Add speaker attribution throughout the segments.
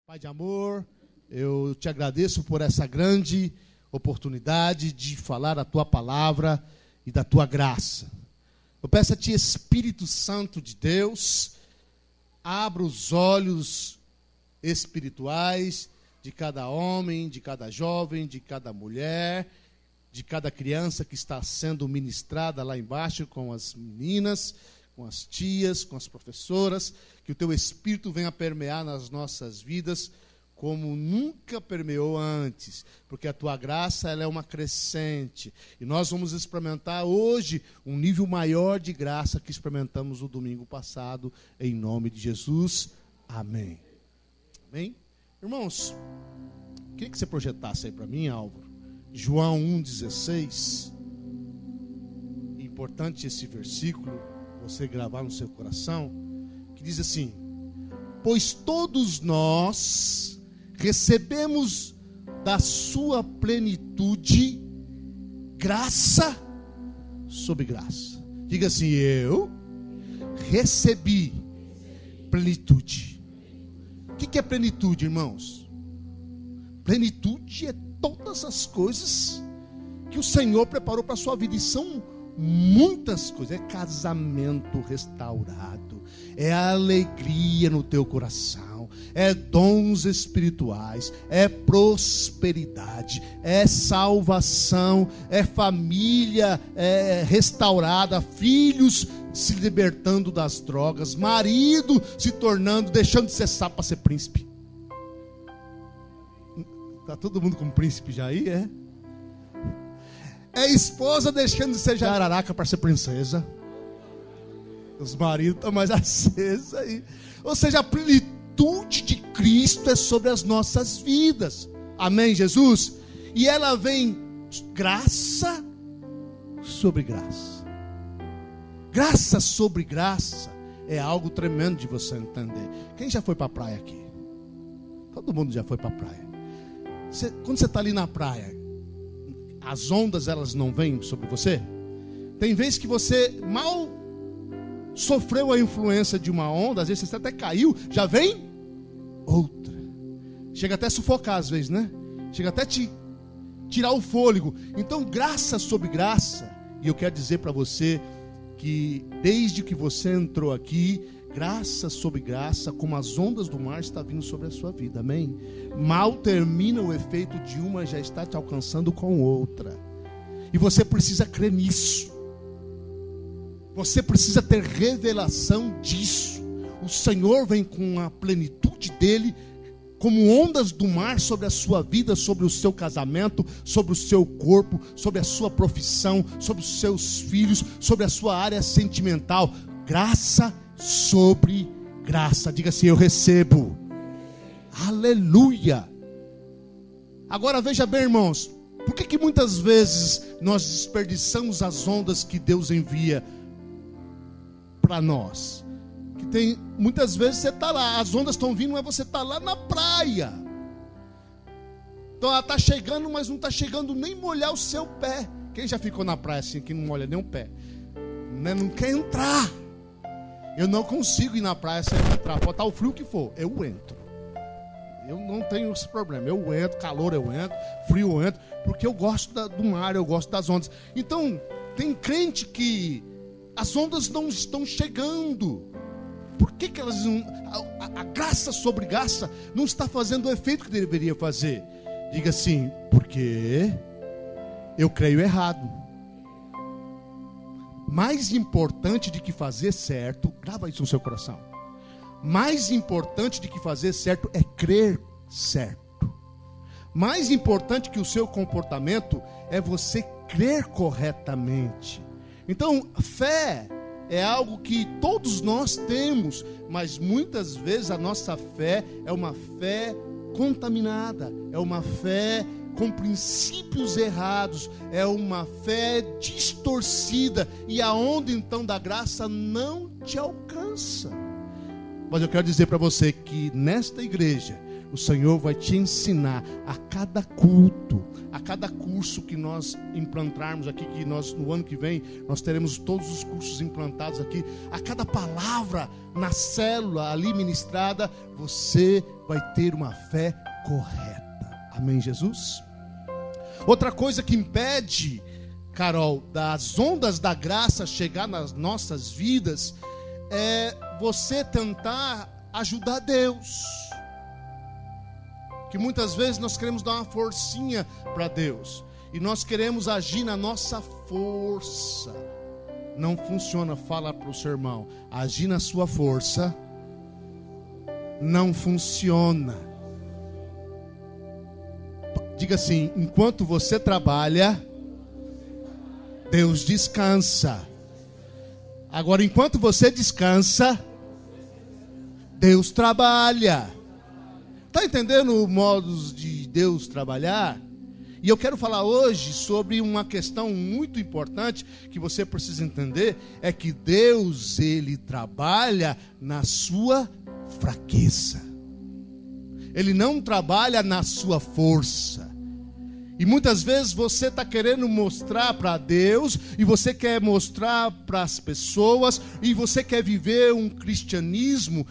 Speaker 1: Pai de amor, eu te agradeço por essa grande oportunidade de falar a tua palavra e da tua graça. Eu peço a ti, Espírito Santo de Deus, abra os olhos espirituais de cada homem, de cada jovem, de cada mulher, de cada criança que está sendo ministrada lá embaixo com as meninas, com as tias, com as professoras, que o teu Espírito venha permear nas nossas vidas como nunca permeou antes, porque a tua graça ela é uma crescente, e nós vamos experimentar hoje um nível maior de graça que experimentamos no domingo passado, em nome de Jesus, amém. Amém? Irmãos, queria que você projetasse aí para mim, Álvaro, João 1,16, importante esse versículo, você gravar no seu coração, que diz assim: pois todos nós recebemos da sua plenitude graça sobre graça. Diga assim: eu recebi plenitude. O que é plenitude, irmãos? Plenitude é todas as coisas que o Senhor preparou para a sua vida, e são muitas coisas. É casamento restaurado, é alegria no teu coração, é dons espirituais, é prosperidade, é salvação, é família restaurada, filhos se libertando das drogas, marido se tornando, deixando de ser sapo para ser príncipe. Está todo mundo como príncipe já aí, é? É esposa deixando de ser jararaca para ser princesa. Os maridos estão mais acesos aí. Ou seja, a plenitude de Cristo é sobre as nossas vidas. Amém, Jesus? E ela vem graça sobre graça. Graça sobre graça é algo tremendo de você entender. Quem já foi para a praia aqui? Todo mundo já foi para a praia. Quando você está ali na praia, as ondas elas não vêm sobre você? Tem vezes que você mal sofreu a influência de uma onda, às vezes você até caiu, já vem outra. Chega até a sufocar às vezes, né? Chega até te tirar o fôlego. Então, graça sobre graça. E eu quero dizer para você que desde que você entrou aqui, graça sobre graça, como as ondas do mar, está vindo sobre a sua vida, amém? Mal termina o efeito de uma, já está te alcançando com outra. E você precisa crer nisso. Você precisa ter revelação disso. O Senhor vem com a plenitude dele, como ondas do mar sobre a sua vida, sobre o seu casamento, sobre o seu corpo, sobre a sua profissão, sobre os seus filhos, sobre a sua área sentimental. Graça sobre graça. Diga assim: eu recebo. Aleluia. Agora veja bem, irmãos, por que muitas vezes nós desperdiçamos as ondas que Deus envia para nós? Que tem muitas vezes você está lá, as ondas estão vindo, mas você está lá na praia. Então ela está chegando, mas não está chegando nem molhar o seu pé. Quem já ficou na praia assim que não molha nem o pé? Não quer entrar. Eu não consigo ir na praia sem entrar. Pode estar o frio que for, eu entro. Eu não tenho esse problema. Eu entro, calor eu entro, frio eu entro, porque eu gosto do mar, eu gosto das ondas. Então, tem crente que as ondas não estão chegando. Por que elas não... A graça sobre graça não está fazendo o efeito que deveria fazer? Diga assim: porque eu creio errado. Mais importante do que fazer certo, grava isso no seu coração. Mais importante do que fazer certo é crer certo. Mais importante que o seu comportamento é você crer corretamente. Então, fé é algo que todos nós temos, mas muitas vezes a nossa fé é uma fé contaminada, é uma fé com princípios errados, é uma fé distorcida, e a onda então da graça não te alcança. Mas eu quero dizer para você que nesta igreja o Senhor vai te ensinar a cada culto, a cada curso que nós implantarmos aqui, que nós no ano que vem, nós teremos todos os cursos implantados aqui, a cada palavra na célula ali ministrada, você vai ter uma fé correta. Amém, Jesus? Outra coisa que impede, Carol, das ondas da graça chegar nas nossas vidas, é você tentar ajudar Deus. Que muitas vezes nós queremos dar uma forcinha para Deus, e nós queremos agir na nossa força. Não funciona. Fala para o seu irmão: agir na sua força não funciona. Diga assim: enquanto você trabalha, Deus descansa. Agora, enquanto você descansa, Deus trabalha. Está entendendo o modo de Deus trabalhar? E eu quero falar hoje sobre uma questão muito importante que você precisa entender, é que Deus, Ele trabalha na sua fraqueza. Ele não trabalha na sua força. E muitas vezes você está querendo mostrar para Deus, e você quer mostrar para as pessoas, e você quer viver um cristianismo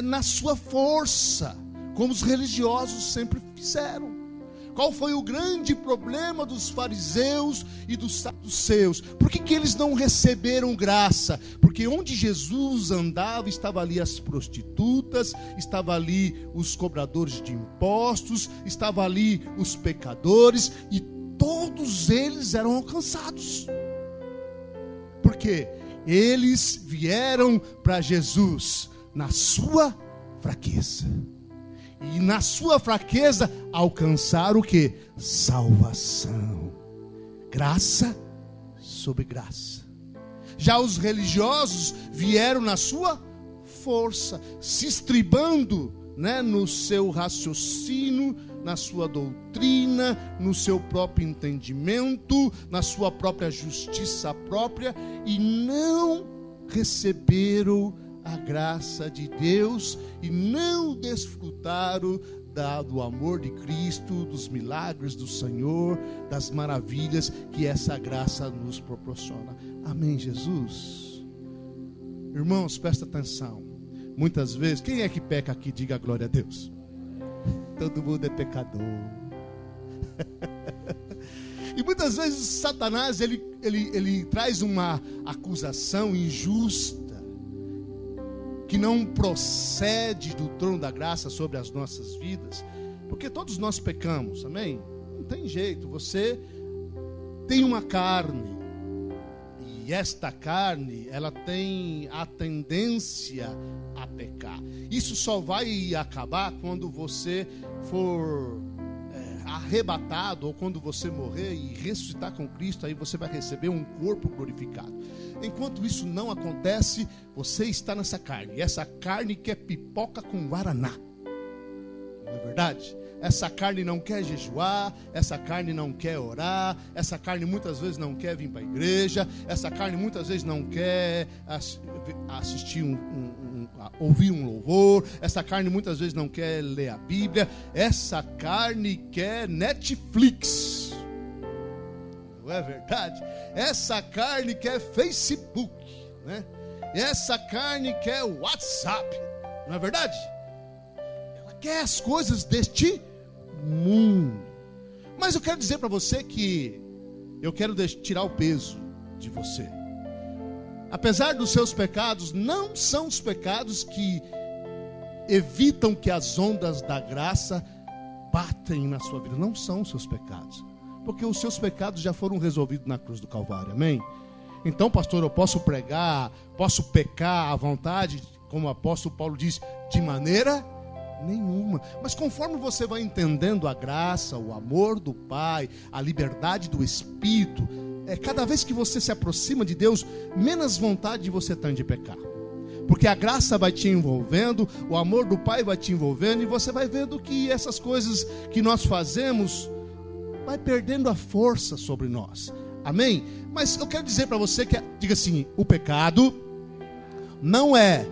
Speaker 1: na sua força, como os religiosos sempre fizeram. Qual foi o grande problema dos fariseus e dos saduceus? Por que eles não receberam graça? Porque onde Jesus andava, estava ali as prostitutas, estava ali os cobradores de impostos, estava ali os pecadores, e todos eles eram alcançados. Por quê? Eles vieram para Jesus na sua fraqueza. E na sua fraqueza alcançaram o quê? Salvação. Graça sobre graça. Já os religiosos vieram na sua força, se estribando, no seu raciocínio, na sua doutrina, no seu próprio entendimento, na sua própria justiça própria, e não receberam a graça de Deus, e não desfrutaram do amor de Cristo, dos milagres do Senhor, das maravilhas que essa graça nos proporciona. Amém, Jesus? Irmãos, presta atenção. Muitas vezes, quem é que peca aqui? Diga glória a Deus. Todo mundo é pecador. E muitas vezes Satanás ele traz uma acusação injusta, que não procede do trono da graça sobre as nossas vidas, porque todos nós pecamos, amém? Não tem jeito. Você tem uma carne, e esta carne, ela tem a tendência a pecar. Isso só vai acabar quando você for arrebatado, ou quando você morrer e ressuscitar com Cristo. Aí você vai receber um corpo glorificado. Enquanto isso não acontece, você está nessa carne, e essa carne quer pipoca com guaraná, não é verdade? Essa carne não quer jejuar, essa carne não quer orar, essa carne muitas vezes não quer vir para a igreja, essa carne muitas vezes não quer assistir ouvir um louvor, essa carne muitas vezes não quer ler a Bíblia, essa carne quer Netflix, não é verdade? Essa carne quer Facebook, né? Essa carne quer WhatsApp, não é verdade? Ela quer as coisas deste mundo. Mas eu quero dizer para você que eu quero tirar o peso de você. Apesar dos seus pecados, não são os pecados que evitam que as ondas da graça batem na sua vida. Não são os seus pecados, porque os seus pecados já foram resolvidos na cruz do Calvário, amém? Então, pastor, eu posso pregar, posso pecar à vontade, como o apóstolo Paulo diz, de maneira nenhuma. Mas conforme você vai entendendo a graça, o amor do Pai, a liberdade do Espírito, cada vez que você se aproxima de Deus, menos vontade você tem de pecar. Porque a graça vai te envolvendo, o amor do Pai vai te envolvendo, e você vai vendo que essas coisas que nós fazemos vai perdendo a força sobre nós. Amém? Mas eu quero dizer para você que, diga assim, o pecado não é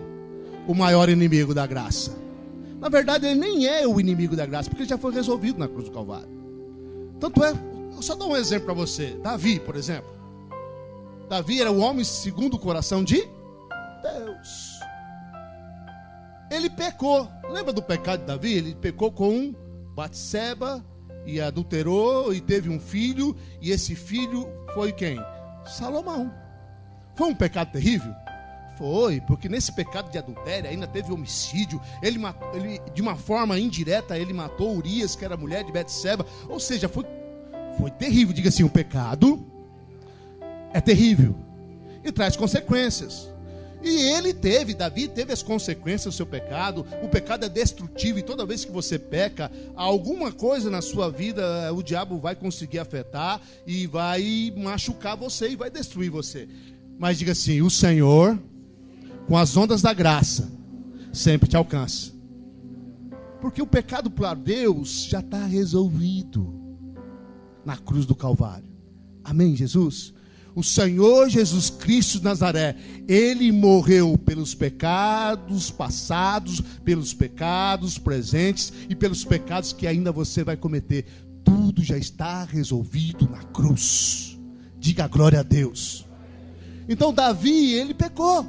Speaker 1: o maior inimigo da graça. Na verdade, ele nem é o inimigo da graça, porque ele já foi resolvido na cruz do Calvário. Tanto é, eu só dou um exemplo para você. Davi, por exemplo. Davi era o homem segundo o coração de Deus. Ele pecou. Lembra do pecado de Davi? Ele pecou com Batseba e adulterou e teve um filho. E esse filho foi quem? Salomão. Foi um pecado terrível? Foi, porque nesse pecado de adultério ainda teve homicídio. Ele de uma forma indireta, ele matou Urias, que era mulher de Betseba. Ou seja, foi terrível. Diga assim, o pecado é terrível e traz consequências. E Davi teve as consequências do seu pecado. O pecado é destrutivo e toda vez que você peca, alguma coisa na sua vida, o diabo vai conseguir afetar e vai machucar você e vai destruir você. Mas diga assim, o Senhor, com as ondas da graça, sempre te alcança. Porque o pecado para Deus já está resolvido na cruz do Calvário. Amém, Jesus? O Senhor Jesus Cristo de Nazaré, Ele morreu pelos pecados passados, pelos pecados presentes e pelos pecados que ainda você vai cometer. Tudo já está resolvido na cruz. Diga glória a Deus. Então Davi, ele pecou.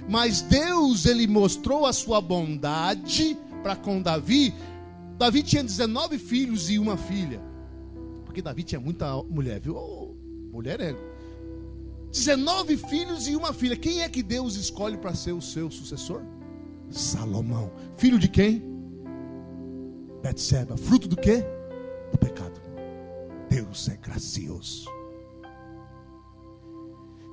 Speaker 1: Mas Deus, ele mostrou a sua bondade para com Davi. Davi tinha 19 filhos e uma filha. Porque Davi tinha muita mulher, viu? Oh, mulher é 19 filhos e uma filha. Quem é que Deus escolhe para ser o seu sucessor? Salomão. Filho de quem? Betseba. Fruto do quê? Do pecado. Deus é gracioso.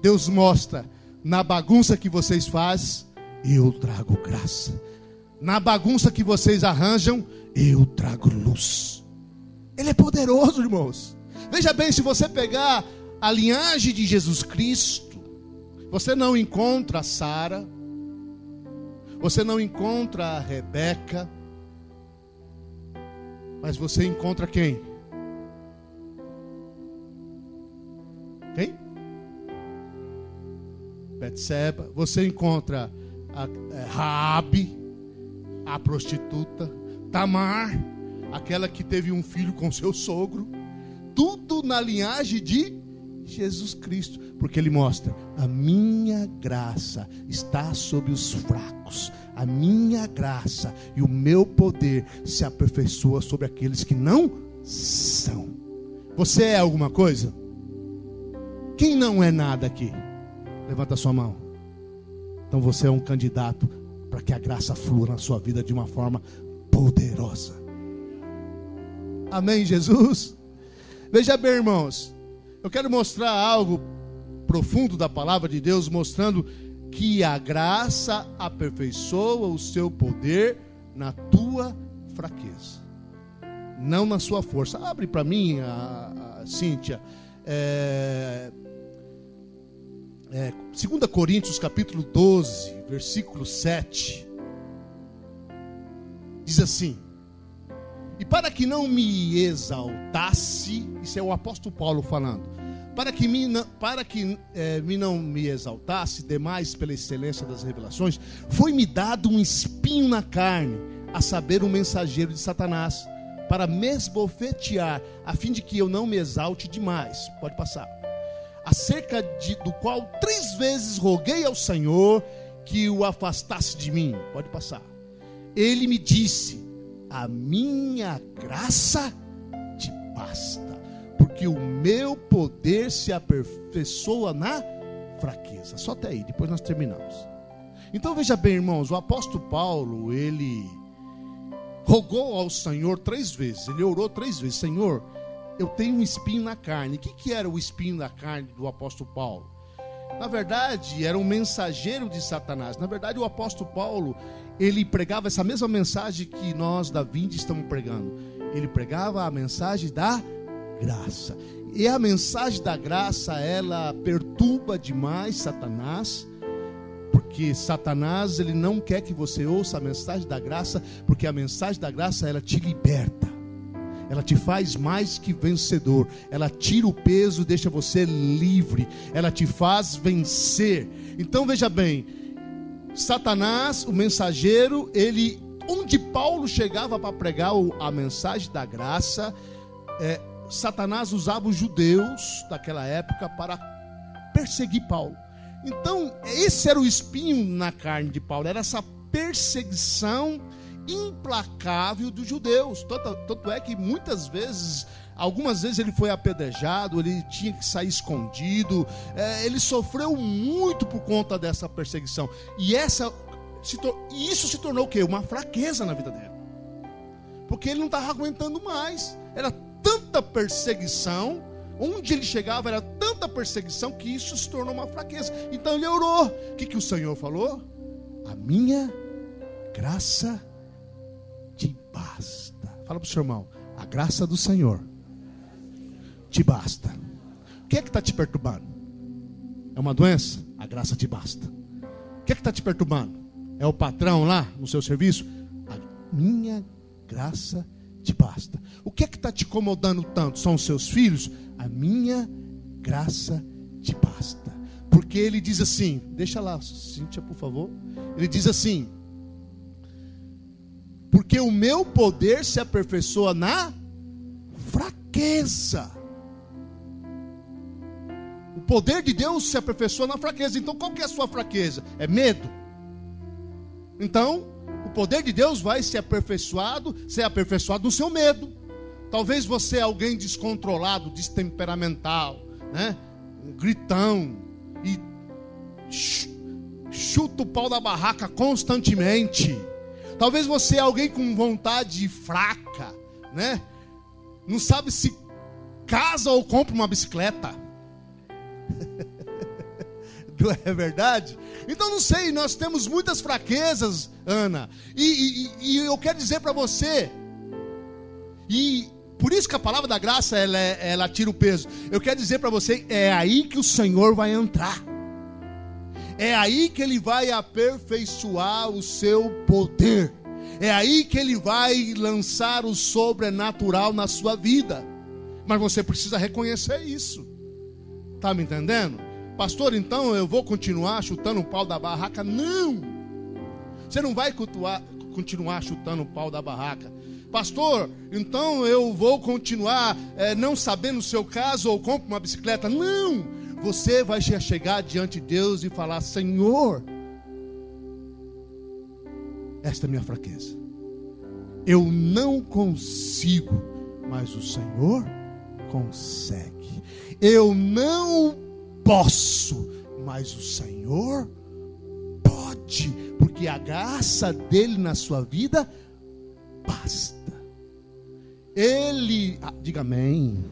Speaker 1: Deus mostra: na bagunça que vocês fazem, eu trago graça. Na bagunça que vocês arranjam, eu trago luz. Ele é poderoso, irmãos. Veja bem, se você pegar a linhagem de Jesus Cristo, você não encontra a Sara, você não encontra a Rebeca, mas você encontra quem? Quem? Betseba. Você encontra a Raabe, a prostituta, Tamar, aquela que teve um filho com seu sogro. Tudo na linhagem de Jesus Cristo, porque ele mostra: a minha graça está sobre os fracos, a minha graça e o meu poder se aperfeiçoa sobre aqueles que não são. Você é alguma coisa? Quem não é nada aqui? Levanta a sua mão. Então você é um candidato para que a graça flua na sua vida de uma forma poderosa. Amém, Jesus? Veja bem, irmãos, eu quero mostrar algo profundo da palavra de Deus, mostrando que a graça aperfeiçoa o seu poder na tua fraqueza, não na sua força. Abre para mim, Cíntia, 2 Coríntios capítulo 12, versículo 7. Diz assim: e para que não me exaltasse, isso é o apóstolo Paulo falando, para que não me exaltasse demais pela excelência das revelações, foi-me dado um espinho na carne, a saber, um mensageiro de Satanás, para me esbofetear, a fim de que eu não me exalte demais. Pode passar. Acerca do qual 3 vezes roguei ao Senhor que o afastasse de mim. Pode passar. Ele me disse: a minha graça te basta, porque o meu poder se aperfeiçoa na fraqueza. Só até aí, depois nós terminamos. Então veja bem, irmãos, o apóstolo Paulo, ele rogou ao Senhor 3 vezes. Ele orou 3 vezes: Senhor, eu tenho um espinho na carne. O que era o espinho na carne do apóstolo Paulo? Na verdade, era um mensageiro de Satanás. Na verdade, o apóstolo Paulo, ele pregava essa mesma mensagem que nós da Vinde estamos pregando. Ele pregava a mensagem da graça. E a mensagem da graça, ela perturba demais Satanás, porque Satanás, ele não quer que você ouça a mensagem da graça, porque a mensagem da graça, ela te liberta. Ela te faz mais que vencedor. Ela tira o peso, deixa você livre. Ela te faz vencer. Então veja bem, Satanás, o mensageiro, ele onde Paulo chegava para pregar a mensagem da graça, Satanás usava os judeus daquela época para perseguir Paulo. Então, esse era o espinho na carne de Paulo, era essa perseguição implacável dos judeus. Tanto é que muitas vezes, algumas vezes ele foi apedrejado, ele tinha que sair escondido, ele sofreu muito por conta dessa perseguição. E isso se tornou o quê? Uma fraqueza na vida dele. Porque ele não estava aguentando mais. Era tanta perseguição, onde ele chegava era tanta perseguição que isso se tornou uma fraqueza. Então ele orou. O que o Senhor falou? A minha graça te basta. Fala para o seu irmão, a graça do Senhor te basta. O que é que está te perturbando? É uma doença? A graça te basta. O que é que está te perturbando? É o patrão lá no seu serviço? A minha graça te basta. O que é que está te incomodando tanto? São os seus filhos? A minha graça te basta. Porque ele diz assim, deixa lá, Cíntia, por favor. Ele diz assim: porque o meu poder se aperfeiçoa na fraqueza. O poder de Deus se aperfeiçoa na fraqueza. Então qual que é a sua fraqueza? É medo? Então o poder de Deus vai ser aperfeiçoado no seu medo. Talvez você é alguém descontrolado, destemperamental, né? Gritão, e chuta o pau da barraca constantemente. Talvez você é alguém com vontade fraca, né? Não sabe se casa ou compra uma bicicleta. Não é verdade? Então não sei, nós temos muitas fraquezas, Ana. E eu quero dizer para você, e por isso que a palavra da graça ela tira o peso. Eu quero dizer para você, é aí que o Senhor vai entrar. É aí que Ele vai aperfeiçoar o seu poder. É aí que Ele vai lançar o sobrenatural na sua vida. Mas você precisa reconhecer isso. Está me entendendo? Pastor, então eu vou continuar chutando o pau da barraca? Não! Você não vai continuar chutando o pau da barraca. Pastor, então eu vou continuar não sabendo o seu caso ou compro uma bicicleta? Não! Você vai chegar diante de Deus e falar: Senhor, esta é a minha fraqueza. Eu não consigo, mas o Senhor consegue. Eu não posso, mas o Senhor pode, porque a graça dele na sua vida basta. Ele, diga amém.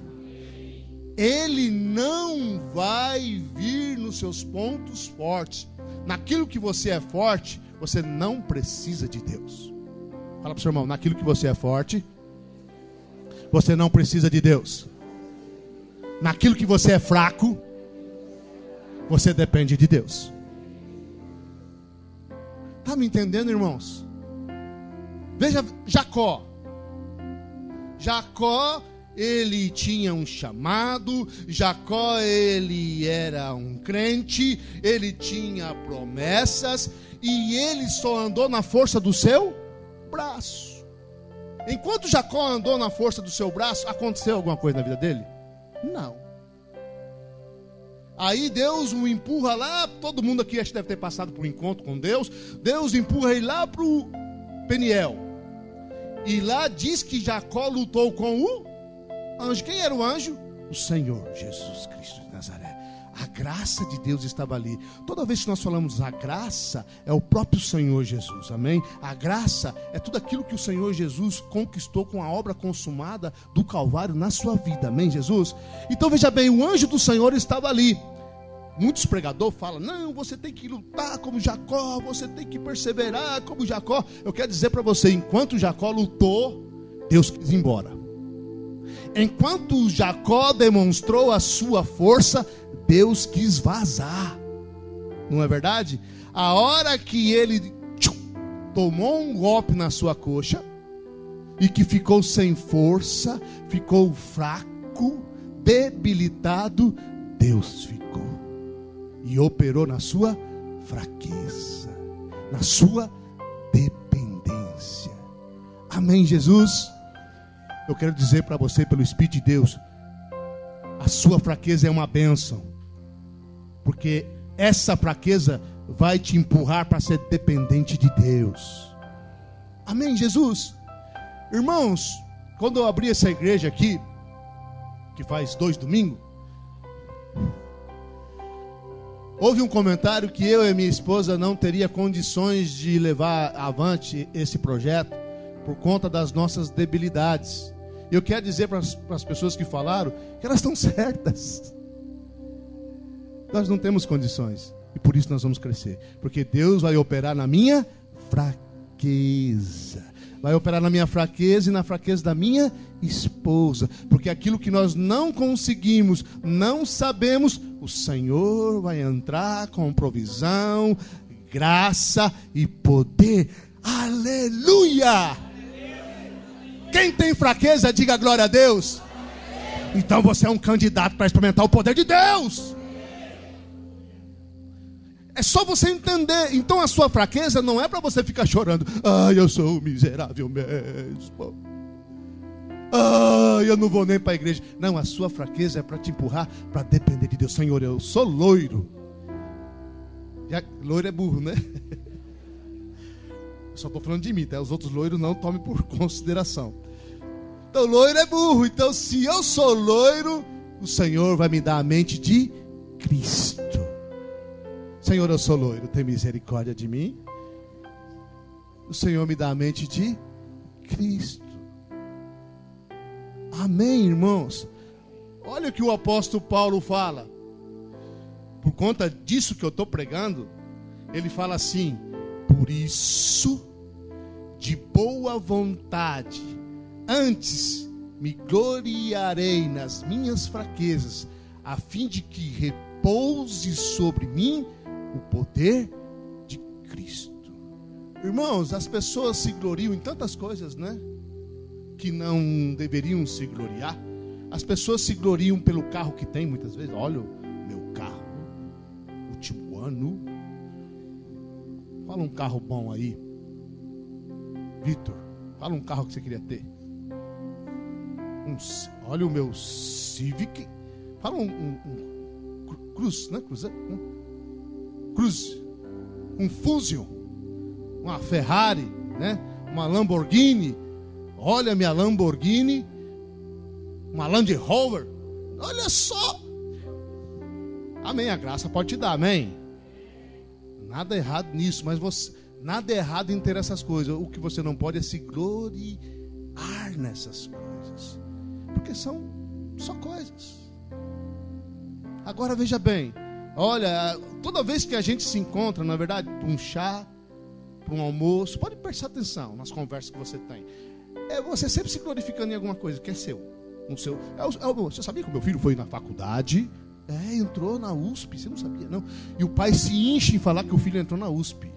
Speaker 1: Ele não vai vir nos seus pontos fortes. Naquilo que você é forte, você não precisa de Deus. Fala para o seu irmão, naquilo que você é forte, você não precisa de Deus. Naquilo que você é fraco, você depende de Deus. Está me entendendo, irmãos? Veja Jacó. Jacó, ele tinha um chamado. Jacó, ele era um crente. Ele tinha promessas. E ele só andou na força do seu braço. Enquanto Jacó andou na força do seu braço, aconteceu alguma coisa na vida dele? Não. Aí Deus o empurra lá. Todo mundo aqui acho que deve ter passado por um encontro com Deus. Deus empurra ele lá para o Peniel. E lá diz que Jacó lutou com o anjo. Quem era o anjo? O Senhor Jesus Cristo de Nazaré. A graça de Deus estava ali. Toda vez que nós falamos a graça, é o próprio Senhor Jesus, amém? A graça é tudo aquilo que o Senhor Jesus conquistou com a obra consumada do Calvário na sua vida, amém, Jesus? Então veja bem, o anjo do Senhor estava ali. Muitos pregadores falam: não, você tem que lutar como Jacó, você tem que perseverar como Jacó. Eu quero dizer para você, enquanto Jacó lutou, Deus quis ir embora. Enquanto Jacó demonstrou a sua força, Deus quis vazar. Não é verdade? A hora que ele tomou um golpe na sua coxa e que ficou sem força, ficou fraco, debilitado, Deus ficou e operou na sua fraqueza, na sua dependência. Amém, Jesus? Eu quero dizer para você, pelo Espírito de Deus, a sua fraqueza é uma bênção, porque essa fraqueza vai te empurrar para ser dependente de Deus. Amém, Jesus? Irmãos, quando eu abri essa igreja aqui, que faz 2 domingos, houve um comentário que eu e minha esposa não teria condições de levar avante esse projeto por conta das nossas debilidades. Eu quero dizer para as pessoas que falaram que elas estão certas. Nós não temos condições e por isso nós vamos crescer, porque Deus vai operar na minha fraqueza, vai operar na minha fraqueza e na fraqueza da minha esposa, porque aquilo que nós não conseguimos, não sabemos, o Senhor vai entrar com provisão, graça e poder. Aleluia! Quem tem fraqueza, diga glória a Deus. Então você é um candidato para experimentar o poder de Deus. É só você entender. Então a sua fraqueza não é para você ficar chorando. Ai, eu sou miserável mesmo. Ai, eu não vou nem para a igreja. Não, a sua fraqueza é para te empurrar para depender de Deus. Senhor, eu sou loiro. Loiro é burro, né? Só estou falando de mim, tá? Os outros loiros não tomem por consideração. Então loiro é burro. Então se eu sou loiro, o Senhor vai me dar a mente de Cristo. Senhor, eu sou loiro, tem misericórdia de mim. O Senhor me dá a mente de Cristo. Amém, irmãos? Olha o que o apóstolo Paulo fala. Por conta disso que eu estou pregando, ele fala assim: por isso, de boa vontade, antes me gloriarei nas minhas fraquezas, a fim de que repouse sobre mim o poder de Cristo. Irmãos, as pessoas se gloriam em tantas coisas, né? Que não deveriam se gloriar. As pessoas se gloriam pelo carro que tem, muitas vezes. Olha o meu carro, último ano. Fala um carro bom aí, Vitor. Fala um carro que você queria ter. Olha o meu Civic. Fala um Cruz, né? Cruz. Um Fusion. Uma Ferrari, né? Uma Lamborghini. Olha a minha Lamborghini. Uma Land Rover. Olha só. Amém. A graça pode te dar, amém. Nada errado nisso, mas nada errado em ter essas coisas. O que você não pode é se gloriar nessas coisas, porque são só coisas. Agora veja bem, olha, toda vez que a gente se encontra, na verdade, para um chá, para um almoço, pode prestar atenção nas conversas que você tem. É você sempre se glorificando em alguma coisa que é seu. Você sabia que o meu filho foi na faculdade? Entrou na USP, você não sabia, não? E o pai se enche em falar que o filho entrou na USP,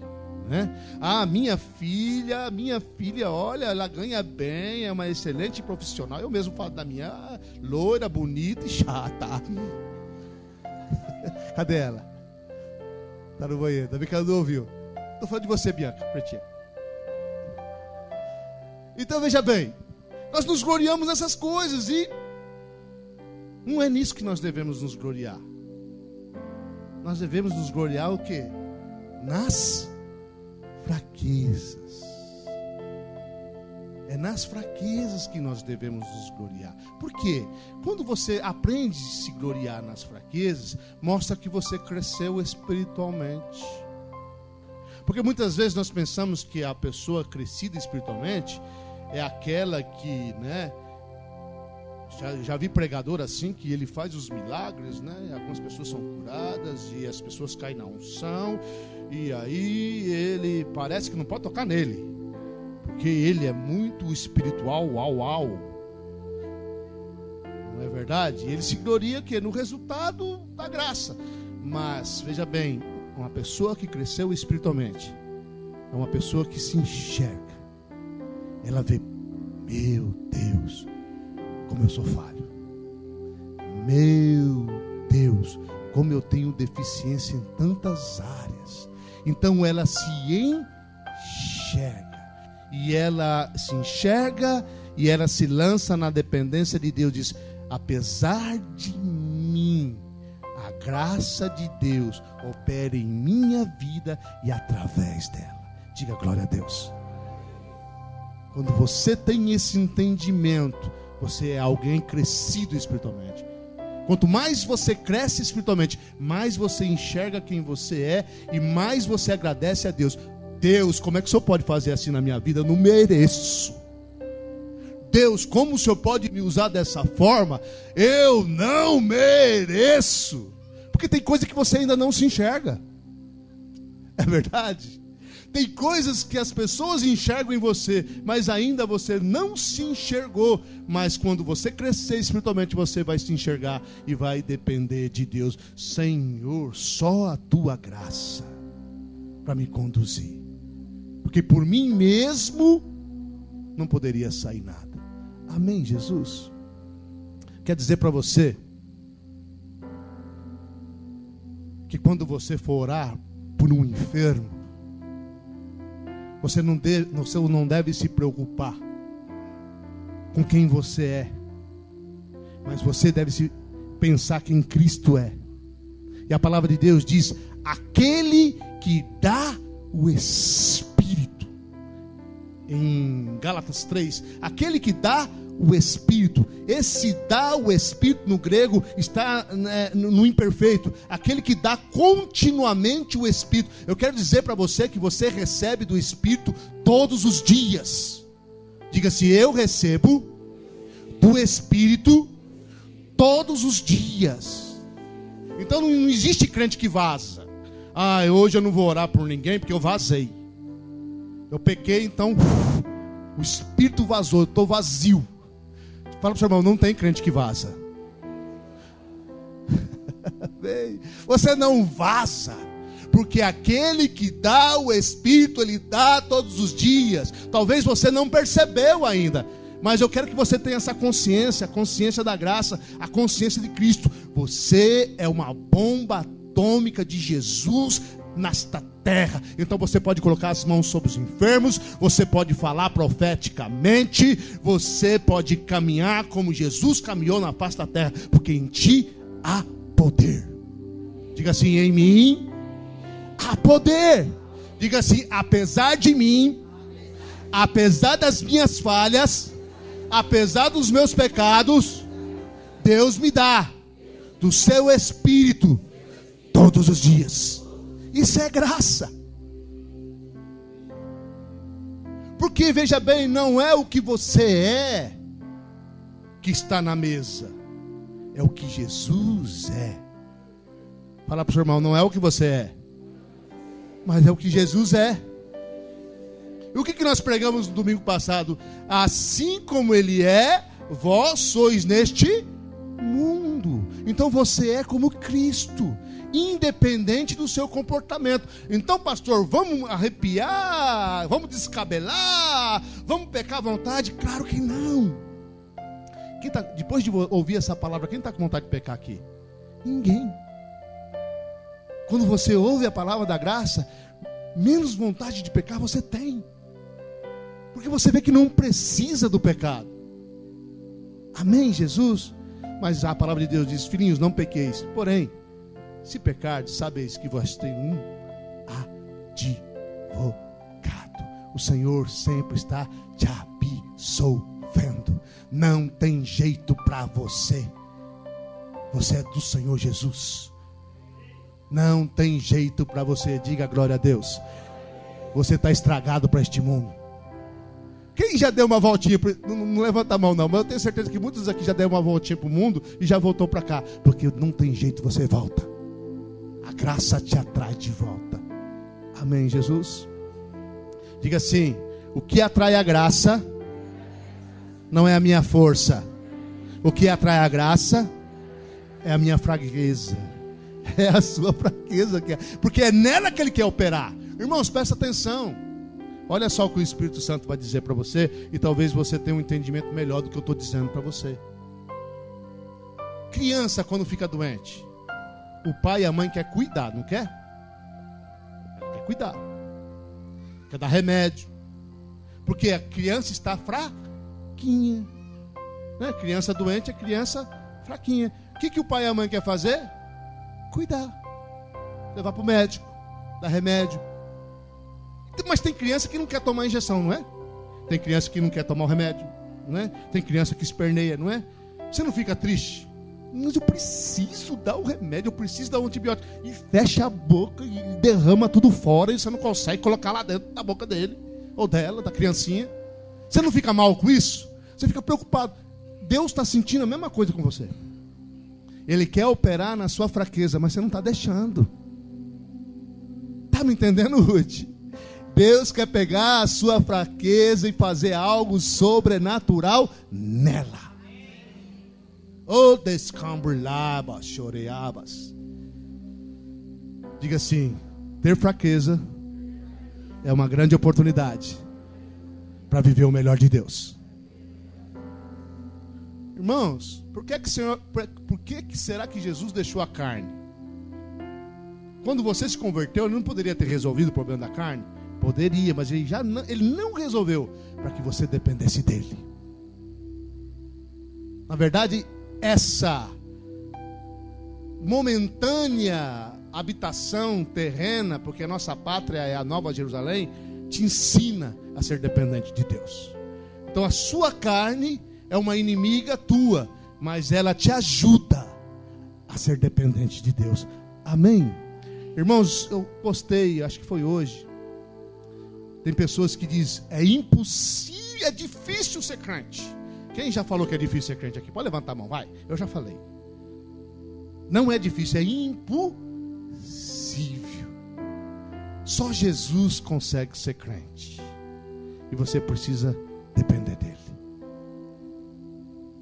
Speaker 1: né? Minha filha, olha, ela ganha bem, é uma excelente profissional. Eu mesmo falo da minha loira, bonita e chata. Cadê ela? Tá no banheiro, ainda bem que ela não ouviu. Tô falando de você, Bianca, pretinha. Então veja bem, nós nos gloriamos nessas coisas e não é nisso que nós devemos nos gloriar. Nós devemos nos gloriar o quê? Nas fraquezas. É nas fraquezas que nós devemos nos gloriar. Por quê? Quando você aprende a se gloriar nas fraquezas, mostra que você cresceu espiritualmente. Porque muitas vezes nós pensamos que a pessoa crescida espiritualmente é aquela que, né? Já vi pregador assim, que ele faz os milagres, né? Algumas pessoas são curadas e as pessoas caem na unção. E aí ele parece que não pode tocar nele, porque ele é muito espiritual, uau. Não é verdade? Ele se gloria que no resultado da graça. Mas, veja bem, uma pessoa que cresceu espiritualmente é uma pessoa que se enxerga. Ela vê, meu Deus, como eu sou falho. Meu Deus, como eu tenho deficiência em tantas áreas. Então ela se enxerga. e ela se enxerga e ela se lança na dependência de Deus, diz: apesar de mim, a graça de Deus opera em minha vida e através dela. Diga glória a Deus. Quando você tem esse entendimento, você é alguém crescido espiritualmente. Quanto mais você cresce espiritualmente, mais você enxerga quem você é e mais você agradece a Deus. Deus, como é que o Senhor pode fazer assim na minha vida? Eu não mereço. Deus, como o Senhor pode me usar dessa forma? Eu não mereço. Porque tem coisa que você ainda não se enxerga. É verdade? Tem coisas que as pessoas enxergam em você, mas ainda você não se enxergou. Mas quando você crescer espiritualmente, você vai se enxergar e vai depender de Deus. Senhor, só a tua graça para me conduzir. Porque por mim mesmo não poderia sair nada. Amém, Jesus? Quer dizer para você que quando você for orar por um enfermo, você não deve se preocupar com quem você é, mas você deve se pensar quem Cristo é. E a palavra de Deus diz: aquele que dá o Espírito. Em Gálatas 3, aquele que dá o Espírito. Esse dá o Espírito no grego está no imperfeito. Aquele que dá continuamente o Espírito. Eu quero dizer para você que você recebe do Espírito todos os dias. Diga-se: eu recebo do Espírito todos os dias. Então não existe crente que vaza. Hoje eu não vou orar por ninguém porque eu vazei. Eu pequei, então o Espírito vazou, eu estou vazio. Fala para o seu irmão: não tem crente que vaza. Você não vaza, porque aquele que dá o Espírito, ele dá todos os dias. Talvez você não percebeu ainda, mas eu quero que você tenha essa consciência, a consciência da graça, a consciência de Cristo. Você é uma bomba atômica de Jesus nesta terra. Então você pode colocar as mãos sobre os enfermos, você pode falar profeticamente, você pode caminhar como Jesus caminhou na face da terra, porque em ti há poder. Diga assim: em mim há poder. Diga assim: apesar de mim, apesar das minhas falhas, apesar dos meus pecados, Deus me dá do seu Espírito todos os dias. Isso é graça. Porque, veja bem, não é o que você é que está na mesa, é o que Jesus é. Fala para o seu irmão: não é o que você é, mas é o que Jesus é. E o que nós pregamos no domingo passado? Assim como Ele é, vós sois neste mundo. Então você é como Cristo, independente do seu comportamento. Então, pastor, vamos arrepiar, vamos descabelar, vamos pecar à vontade? Claro que não. Depois de ouvir essa palavra, quem está com vontade de pecar aqui? Ninguém. Quando você ouve a palavra da graça, menos vontade de pecar você tem, porque você vê que não precisa do pecado. Amém, Jesus? Mas a palavra de Deus diz: filhinhos, não pequeis. Porém, se pecardes, sabeis que vós tem um advogado. O Senhor sempre está te absolvendo. Não tem jeito para você. Você é do Senhor Jesus. Não tem jeito para você. Diga glória a Deus. Você está estragado para este mundo. Quem já deu uma voltinha? Não levanta a mão não, mas eu tenho certeza que muitos aqui já deram uma voltinha para o mundo e já voltou para cá. Porque não tem jeito, você volta. A graça te atrai de volta. Amém, Jesus? Diga assim: o que atrai a graça não é a minha força. O que atrai a graça é a minha fraqueza. É a sua fraqueza, porque é nela que Ele quer operar. Irmãos, presta atenção. Olha só o que o Espírito Santo vai dizer para você, e talvez você tenha um entendimento melhor do que eu estou dizendo para você. Criança, quando fica doente, o pai e a mãe quer cuidar, não quer? Quer cuidar, quer dar remédio. Porque a criança está fraquinha. Né? Criança doente é criança fraquinha. O que o pai e a mãe querem fazer? Cuidar. Levar para o médico. Dar remédio. Mas tem criança que não quer tomar injeção, não é? Tem criança que não quer tomar o remédio, não é? Tem criança que esperneia, não é? Você não fica triste? Mas eu preciso dar o remédio, eu preciso dar o antibiótico. E fecha a boca e derrama tudo fora e você não consegue colocar lá dentro da boca dele, ou dela, da criancinha. Você não fica mal com isso? Você fica preocupado. Deus está sentindo a mesma coisa com você. Ele quer operar na sua fraqueza, mas você não está deixando. Está me entendendo, Ruth? Deus quer pegar a sua fraqueza e fazer algo sobrenatural nela. Oh, descambrulabas, choreabas. Diga assim: ter fraqueza é uma grande oportunidade para viver o melhor de Deus. Irmãos, por que será que Jesus deixou a carne? Quando você se converteu, ele não poderia ter resolvido o problema da carne? Poderia, mas ele não resolveu para que você dependesse dele. Na verdade, essa momentânea habitação terrena, porque a nossa pátria é a Nova Jerusalém, te ensina a ser dependente de Deus. Então a sua carne é uma inimiga tua, mas ela te ajuda a ser dependente de Deus. Amém? Irmãos, eu postei, acho que foi hoje. Tem pessoas que dizem: é impossível, é difícil ser crente. Quem já falou que é difícil ser crente aqui? Pode levantar a mão, vai. Eu já falei. Não é difícil, é impossível. Só Jesus consegue ser crente. E você precisa depender dele.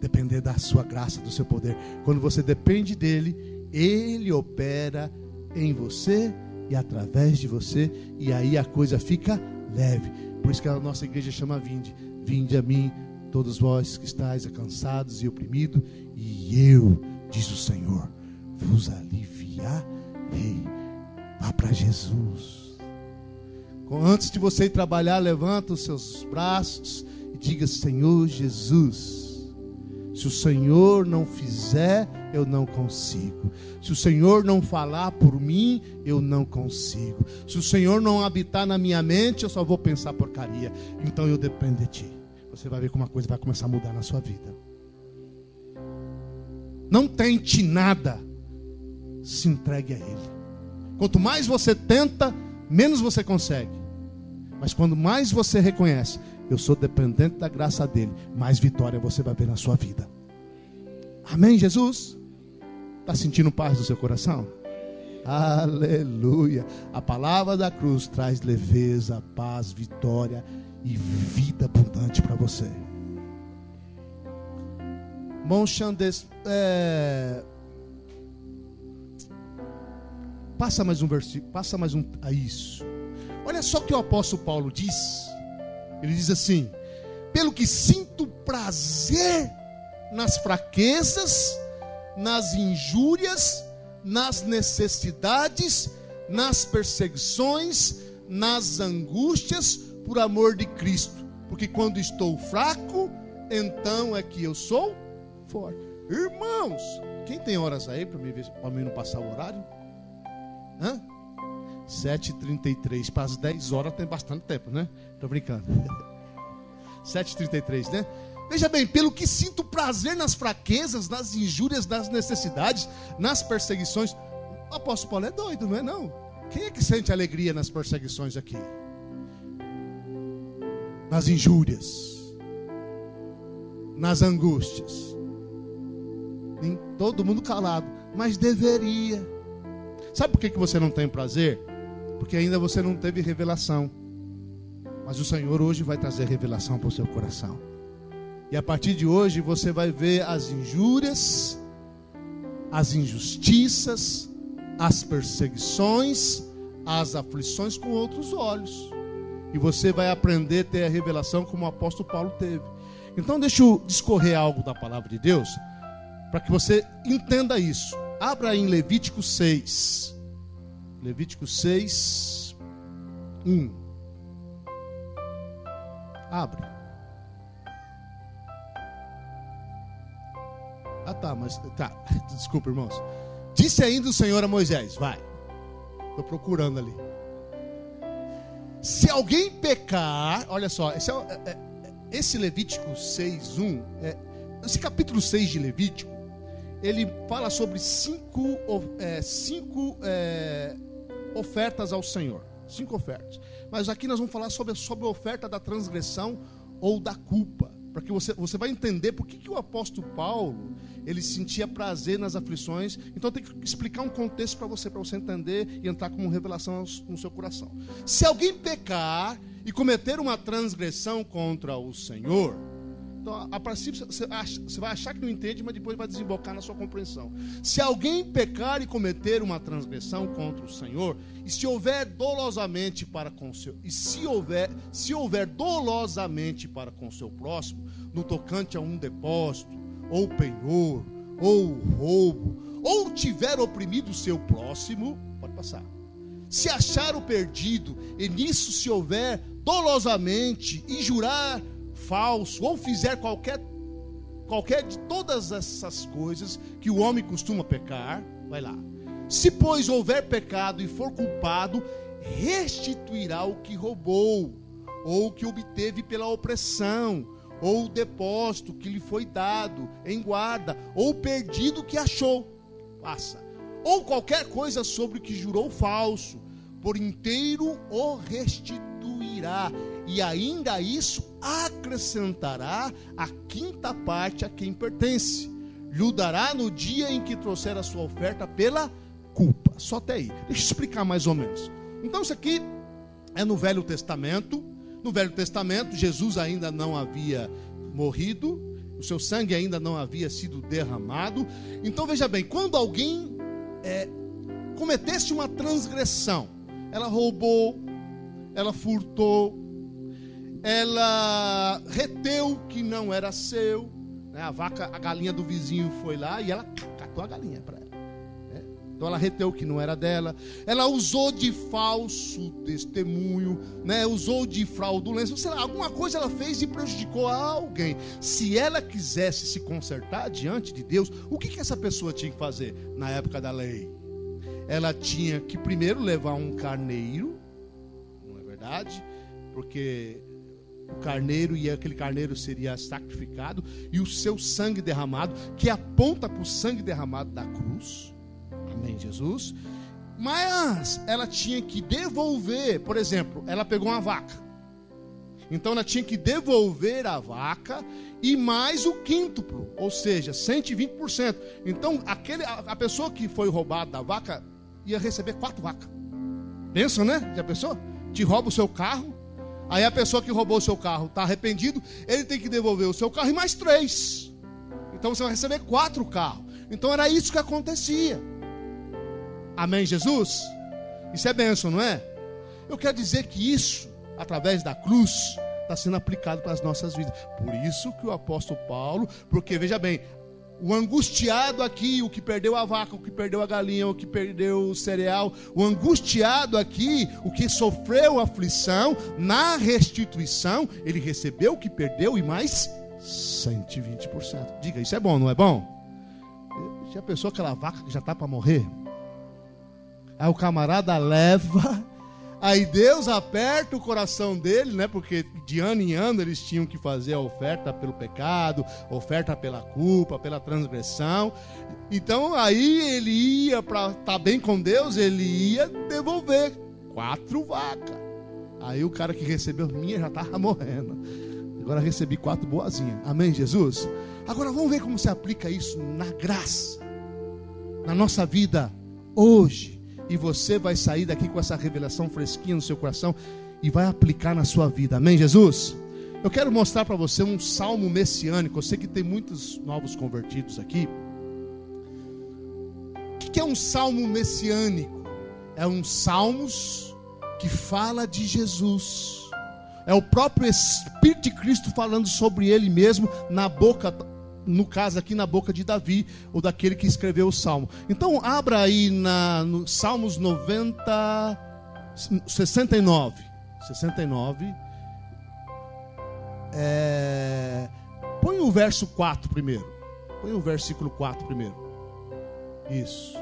Speaker 1: Depender da sua graça, do seu poder. Quando você depende dele, ele opera em você e através de você. E aí a coisa fica leve. Por isso que a nossa igreja chama Vinde. Vinde a mim, todos vós que estáis cansados e oprimidos, e eu, diz o Senhor, vos aliviarei. Vá para Jesus. Antes de você ir trabalhar, levanta os seus braços e diga: Senhor Jesus, se o Senhor não fizer, eu não consigo. Se o Senhor não falar por mim, eu não consigo. Se o Senhor não habitar na minha mente, eu só vou pensar porcaria. Então eu dependo de ti. Você vai ver como a coisa vai começar a mudar na sua vida. Não tente nada. Se entregue a Ele. Quanto mais você tenta, menos você consegue. Mas quando mais você reconhece: eu sou dependente da graça dele, mais vitória você vai ver na sua vida. Amém, Jesus? Está sentindo paz no seu coração? Aleluia. A palavra da cruz traz leveza, paz, vitória e vida abundante para você. Bom, Xandes, passa mais um versículo, passa mais um a isso. Olha só o que o apóstolo Paulo diz. Ele diz assim: pelo que sinto prazer nas fraquezas, nas injúrias, nas necessidades, nas perseguições, nas angústias, por amor de Cristo. Porque quando estou fraco, então é que eu sou forte. Irmãos, quem tem horas aí para mim não passar o horário? 7h33, para as 10 horas tem bastante tempo, né? Estou brincando. 7h33, né? Veja bem, pelo que sinto prazer nas fraquezas, nas injúrias, nas necessidades, nas perseguições. O apóstolo Paulo é doido, não é não? Quem é que sente alegria nas perseguições aqui? Nas injúrias, nas angústias. Nem todo mundo calado, mas deveria. Sabe por que você não tem prazer? Porque ainda você não teve revelação. Mas o Senhor hoje vai trazer revelação para o seu coração. E a partir de hoje você vai ver as injúrias, as injustiças, as perseguições, as aflições com outros olhos. E você vai aprender a ter a revelação como o apóstolo Paulo teve. Então deixa eu discorrer algo da palavra de Deus, para que você entenda isso. Abra em Levítico 6. Levítico 6, 1. Abre. Ah, tá, mas... Tá, desculpa, irmãos. Disse ainda o Senhor a Moisés, vai. Estou procurando ali. Se alguém pecar... Olha só, esse Levítico 6:1, esse capítulo 6 de Levítico, ele fala sobre cinco ofertas ao Senhor. 5 ofertas. Mas aqui nós vamos falar sobre a oferta da transgressão ou da culpa. Para que você vai entender por que o apóstolo Paulo, ele sentia prazer nas aflições. Então eu tenho que explicar um contexto para você entender e entrar como revelação no seu coração. Se alguém pecar e cometer uma transgressão contra o Senhor, então a princípio você vai achar que não entende, mas depois vai desembocar na sua compreensão. Se alguém pecar e cometer uma transgressão contra o Senhor, e se houver dolosamente para com seu, e se houver dolosamente para com seu próximo, no tocante a um depósito, ou penhor, ou roubo, ou tiver oprimido o seu próximo, pode passar. Se achar o perdido, e nisso se houver dolosamente e jurar falso, ou fizer qualquer de todas essas coisas que o homem costuma pecar, vai lá. Se, pois, houver pecado e for culpado, restituirá o que roubou, ou o que obteve pela opressão, ou o depósito que lhe foi dado em guarda, ou o perdido que achou, passa, ou qualquer coisa sobre o que jurou falso, por inteiro o restituirá, e ainda isso acrescentará a 5ª parte a quem pertence. Lhe dará no dia em que trouxer a sua oferta pela culpa. Só até aí. Deixa eu explicar mais ou menos. Então isso aqui é no Velho Testamento. No Velho Testamento, Jesus ainda não havia morrido, o seu sangue ainda não havia sido derramado. Então veja bem, quando alguém cometesse uma transgressão, ela roubou, ela furtou, ela reteu que não era seu, né? A galinha do vizinho foi lá e ela catou a galinha para ela, né? Então ela reteu que não era dela, ela usou de falso testemunho, né? Usou de fraudulência, sei lá, alguma coisa ela fez e prejudicou a alguém. Se ela quisesse se consertar diante de Deus, o que essa pessoa tinha que fazer na época da lei? Ela tinha que primeiro levar um carneiro, não é verdade? Porque o carneiro, e aquele carneiro seria sacrificado, e o seu sangue derramado, que aponta para o sangue derramado da cruz. Amém, Jesus? Mas ela tinha que devolver, por exemplo, ela pegou uma vaca, então ela tinha que devolver a vaca e mais o quíntuplo, ou seja, 120%. Então a pessoa que foi roubada da vaca ia receber 4 vacas. Pensa, né? Já pensou? Te rouba o seu carro, aí a pessoa que roubou o seu carro está arrependido, ele tem que devolver o seu carro e mais 3. Então você vai receber 4 carros. Então era isso que acontecia. Amém, Jesus? Isso é bênção, não é? Eu quero dizer que isso, através da cruz, está sendo aplicado para as nossas vidas. Por isso que o apóstolo Paulo, porque veja bem, o angustiado aqui, o que perdeu a vaca, o que perdeu a galinha, o que perdeu o cereal, o angustiado aqui, o que sofreu aflição, na restituição, ele recebeu o que perdeu e mais 120%. Diga, isso é bom, não é bom? Já pensou aquela vaca que já está para morrer? Aí o camarada leva, aí Deus aperta o coração dele, né? Porque de ano em ano eles tinham que fazer a oferta pelo pecado, oferta pela culpa, pela transgressão. Então aí ele ia, para estar bem com Deus, ele ia devolver 4 vacas. Aí o cara que recebeu minha já estava morrendo. Agora recebi 4 boazinhas. Amém, Jesus? Agora vamos ver como se aplica isso na graça, na nossa vida hoje. E você vai sair daqui com essa revelação fresquinha no seu coração e vai aplicar na sua vida. Amém, Jesus? Eu quero mostrar para você um salmo messiânico. Eu sei que tem muitos novos convertidos aqui. O que é um salmo messiânico? É um salmos que fala de Jesus. É o próprio Espírito de Cristo falando sobre Ele mesmo na boca, no caso aqui na boca de Davi, ou daquele que escreveu o Salmo. Então abra aí no Salmos 69. Põe o verso 4 primeiro. Põe o versículo 4 primeiro. Isso.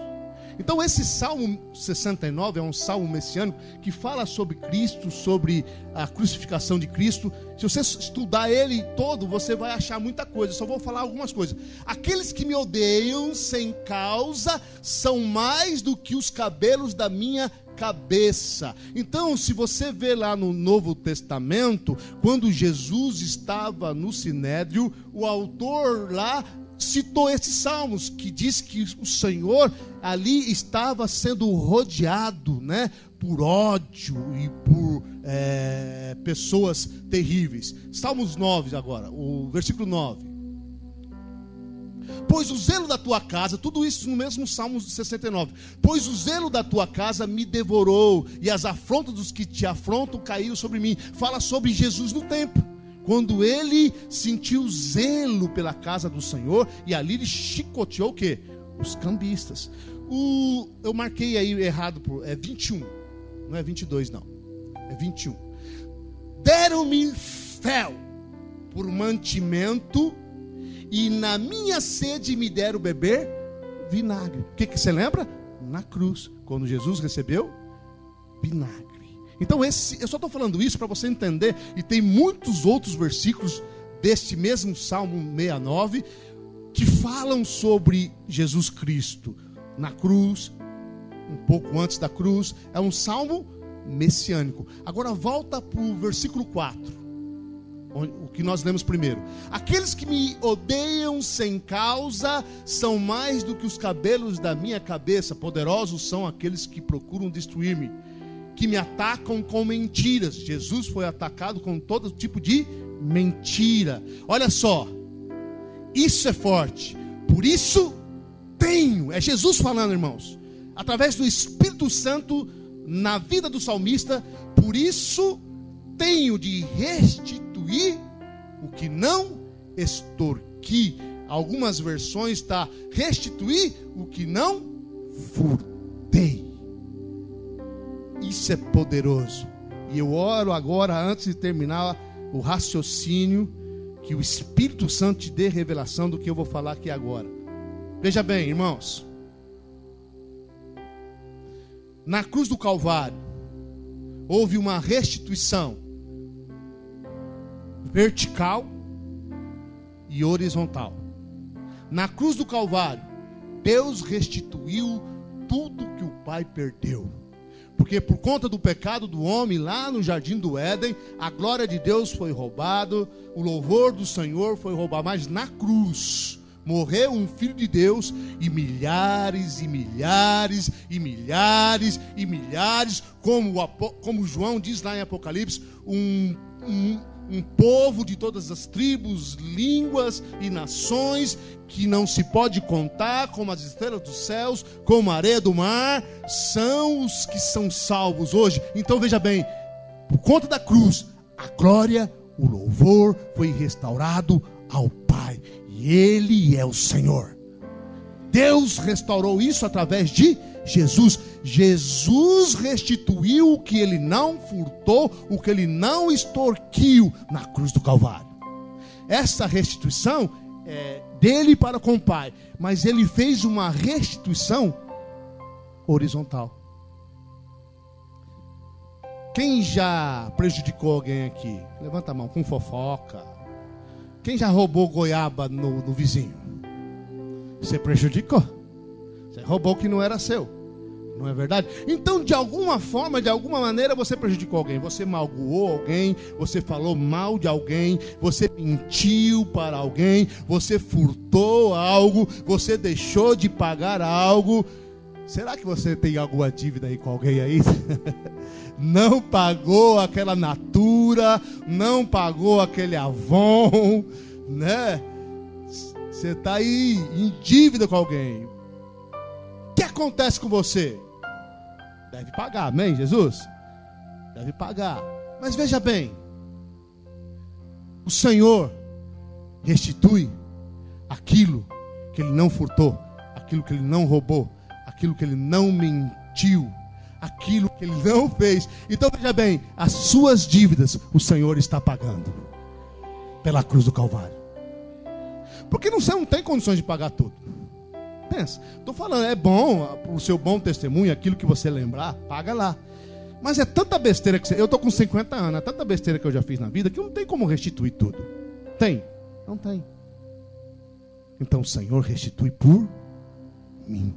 Speaker 1: Então esse Salmo 69 é um salmo messiânico que fala sobre Cristo, sobre a crucificação de Cristo. Se você estudar ele todo, você vai achar muita coisa. Só vou falar algumas coisas. Aqueles que me odeiam sem causa são mais do que os cabelos da minha cabeça. Então, se você vê lá no Novo Testamento, quando Jesus estava no Sinédrio, o autor lá citou esses salmos, que diz que o Senhor ali estava sendo rodeado, né, por ódio e por pessoas terríveis. Salmos 9 agora, o versículo 9. Pois o zelo da tua casa, tudo isso no mesmo Salmo 69. Pois o zelo da tua casa me devorou, e as afrontas dos que te afrontam caiu sobre mim. Fala sobre Jesus no templo, quando ele sentiu zelo pela casa do Senhor, e ali ele chicoteou o quê? Os cambistas. Eu marquei aí errado, é 21, não é 22 não, é 21. Deram-me fel por mantimento, e na minha sede me deram beber vinagre. O que você lembra? Na cruz, quando Jesus recebeu vinagre. Então eu só estou falando isso para você entender, e tem muitos outros versículos deste mesmo Salmo 69 que falam sobre Jesus Cristo na cruz, um pouco antes da cruz. É um salmo messiânico. Agora volta para o versículo 4, o que nós lemos primeiro. Aqueles que me odeiam sem causa são mais do que os cabelos da minha cabeça. Poderosos são aqueles que procuram destruir-me, que me atacam com mentiras. Jesus foi atacado com todo tipo de mentira. Olha só, isso é forte. Por isso tenho, é Jesus falando, irmãos, através do Espírito Santo na vida do salmista. Por isso tenho de restituir o que não extorqui. Algumas versões está restituir o que não furtei. Isso é poderoso. E eu oro agora, antes de terminar o raciocínio, que o Espírito Santo te dê revelação do que eu vou falar aqui agora. Veja bem, irmãos, na cruz do Calvário houve uma restituição vertical e horizontal. Na cruz do Calvário, Deus restituiu tudo que o Pai perdeu. Porque por conta do pecado do homem lá no jardim do Éden, a glória de Deus foi roubada, o louvor do Senhor foi roubado. Mas na cruz morreu um filho de Deus, e milhares e milhares e milhares e milhares, como João diz lá em Apocalipse, um povo de todas as tribos, línguas e nações, que não se pode contar, como as estrelas dos céus, como a areia do mar, são os que são salvos hoje. Então veja bem, por conta da cruz, a glória, o louvor foi restaurado ao Pai, e Ele é o Senhor. Deus restaurou isso através de Jesus. Jesus restituiu o que Ele não furtou, o que Ele não extorquiu na cruz do Calvário. Essa restituição é dele para com o Pai, mas Ele fez uma restituição horizontal. Quem já prejudicou alguém aqui? Levanta a mão, com fofoca. Quem já roubou goiaba no vizinho? Você prejudicou. Você roubou o que não era seu. Não é verdade? Então, de alguma forma, de alguma maneira, você prejudicou alguém. Você magoou alguém, você falou mal de alguém, você mentiu para alguém, você furtou algo, você deixou de pagar algo. Será que você tem alguma dívida aí com alguém aí? Não pagou aquela Natura, não pagou aquele Avon, né? Você está aí em dívida com alguém. O que acontece com você? Deve pagar, amém, Jesus? Deve pagar. Mas veja bem, o Senhor restitui aquilo que Ele não furtou, aquilo que Ele não roubou, aquilo que Ele não mentiu, aquilo que Ele não fez. Então veja bem, as suas dívidas o Senhor está pagando. pela cruz do Calvário. Porque você não tem condições de pagar tudo. Pensa, estou falando, é bom, o seu bom testemunho, aquilo que você lembrar, paga lá. Mas é tanta besteira que eu estou com 50 anos, é tanta besteira que eu já fiz na vida que não tem como restituir tudo. Tem? Não tem. Então o Senhor restitui por mim.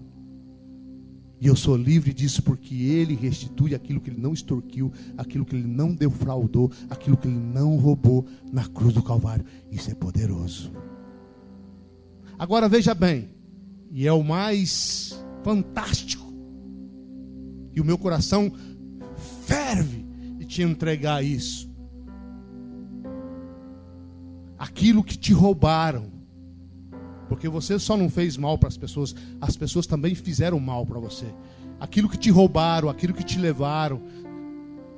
Speaker 1: E eu sou livre disso porque Ele restitui aquilo que Ele não extorquiu, aquilo que Ele não defraudou, aquilo que Ele não roubou na cruz do Calvário. Isso é poderoso. Agora veja bem, e é o mais fantástico, e o meu coração ferve de te entregar isso. Aquilo que te roubaram, porque você só não fez mal para as pessoas também fizeram mal para você. Aquilo que te roubaram, aquilo que te levaram,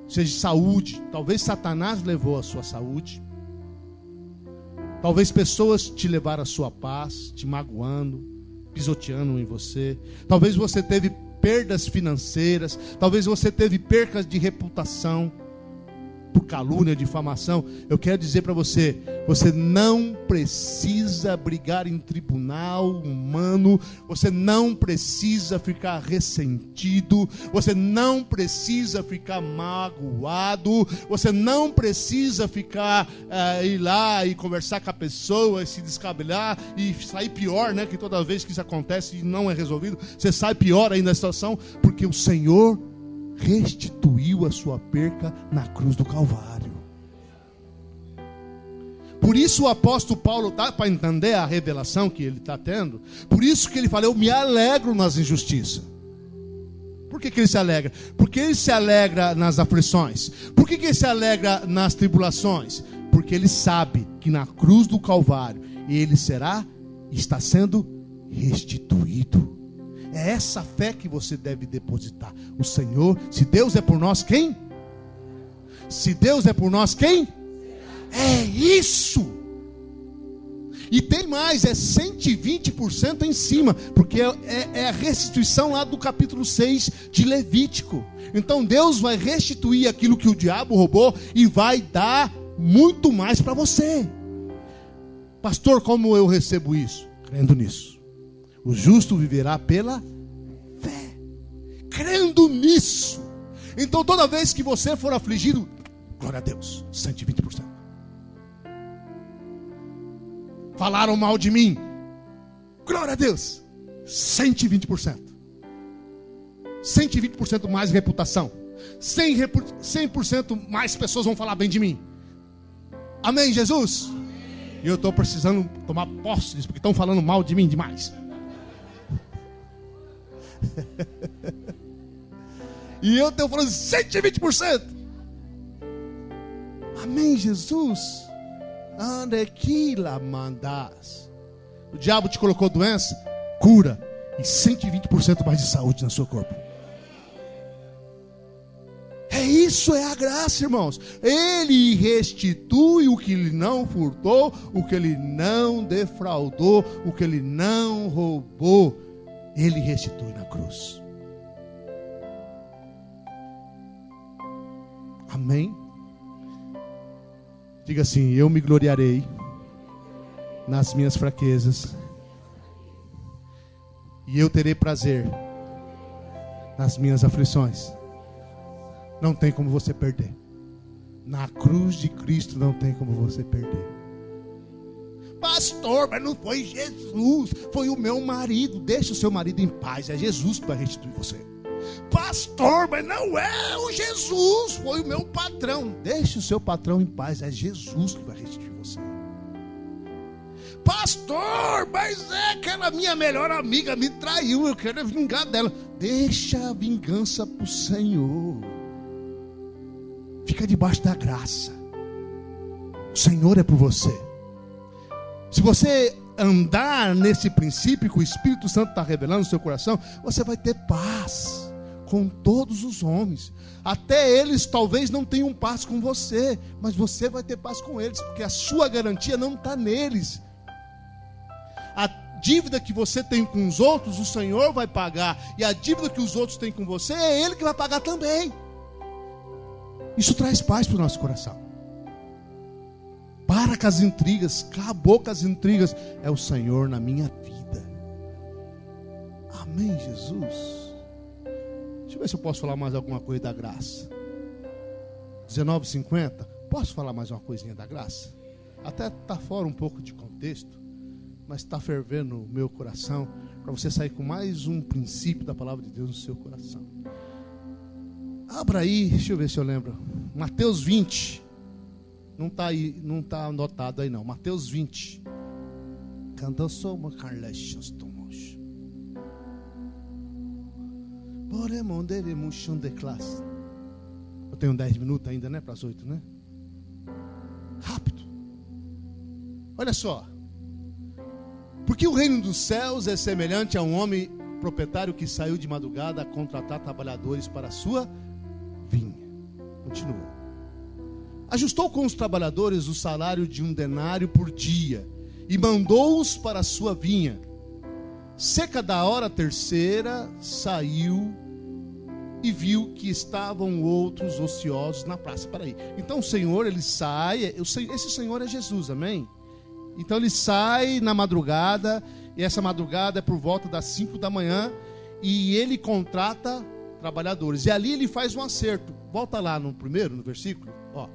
Speaker 1: seja saúde, talvez Satanás levou a sua saúde, talvez pessoas te levaram a sua paz, te magoando, pisoteando em você. Talvez você teve perdas financeiras, talvez você teve percas de reputação, por calúnia, difamação. Eu quero dizer para você, você não precisa brigar em tribunal humano, você não precisa ficar ressentido, você não precisa ficar magoado, você não precisa ficar ir lá e conversar com a pessoa e se descabelar e sair pior, né? Que toda vez que isso acontece e não é resolvido, você sai pior ainda da situação, porque o Senhor restituiu a sua perca na cruz do Calvário. Por isso o apóstolo Paulo, para entender a revelação que ele está tendo, por isso que ele fala, eu me alegro nas injustiças. Por que ele se alegra? Porque ele se alegra nas aflições. Por que ele se alegra nas tribulações? Porque ele sabe que na cruz do Calvário ele está sendo restituído. É essa fé que você deve depositar. O Senhor, se Deus é por nós, quem? Se Deus é por nós, quem? É isso. E tem mais, é 120% em cima, porque é a restituição lá do capítulo 6 de Levítico. Então Deus vai restituir aquilo que o diabo roubou e vai dar muito mais para você. Pastor, como eu recebo isso? Crendo nisso. O justo viverá pela fé, crendo nisso. Então toda vez que você for afligido, glória a Deus, 120%. Falaram mal de mim, glória a Deus, 120%. 120% mais reputação, 100% mais pessoas vão falar bem de mim. Amém, Jesus? E eu estou precisando tomar posse disso, porque estão falando mal de mim demais. E eu estou falando 120%. Amém, Jesus? Andequila mandas. O diabo te colocou doença, cura e 120% mais de saúde no seu corpo. É isso, é a graça, irmãos. Ele restitui o que ele não furtou, o que ele não defraudou, o que ele não roubou. Ele restitui na cruz. Amém? Diga assim, eu me gloriarei nas minhas fraquezas e eu terei prazer nas minhas aflições. Não tem como você perder. Na cruz de Cristo não tem como você perder. Pastor, mas não foi Jesus, foi o meu marido. Deixa o seu marido em paz, é Jesus que vai restituir você. Pastor, mas não é o Jesus, foi o meu patrão. Deixa o seu patrão em paz, é Jesus que vai restituir você. Pastor, mas é aquela minha melhor amiga me traiu, eu quero vingar dela. Deixa a vingança para o Senhor. Fica debaixo da graça. O Senhor é por você. Se você andar nesse princípio que o Espírito Santo está revelando no seu coração, você vai ter paz com todos os homens. Até eles talvez não tenham paz com você, mas você vai ter paz com eles, porque a sua garantia não está neles. A dívida que você tem com os outros, o Senhor vai pagar, e a dívida que os outros têm com você, é Ele que vai pagar também. Isso traz paz para o nosso coração. Para com as intrigas, acabou com as intrigas. É o Senhor na minha vida. Amém, Jesus. Deixa eu ver se eu posso falar mais alguma coisa da graça. 19:50. Posso falar mais uma coisinha da graça? Até está fora um pouco de contexto, mas está fervendo o meu coração para você sair com mais um princípio da palavra de Deus no seu coração. Abra aí, deixa eu ver se eu lembro. Mateus 20. Não está aí, não está anotado aí não. Mateus 20. Eu tenho 10 minutos ainda, né? Para as 8, né? Rápido. Olha só. Porque o reino dos céus é semelhante a um homem proprietário que saiu de madrugada a contratar trabalhadores para a sua vinha. Continua. Ajustou com os trabalhadores o salário de 1 denário por dia e mandou-os para a sua vinha. Cerca da hora terceira, saiu e viu que estavam outros ociosos na praça. Peraí. Então o Senhor, ele sai, esse Senhor é Jesus, amém? Então ele sai na madrugada, e essa madrugada é por volta das 5 da manhã, e ele contrata trabalhadores. E ali ele faz um acerto. Volta lá no versículo, ó.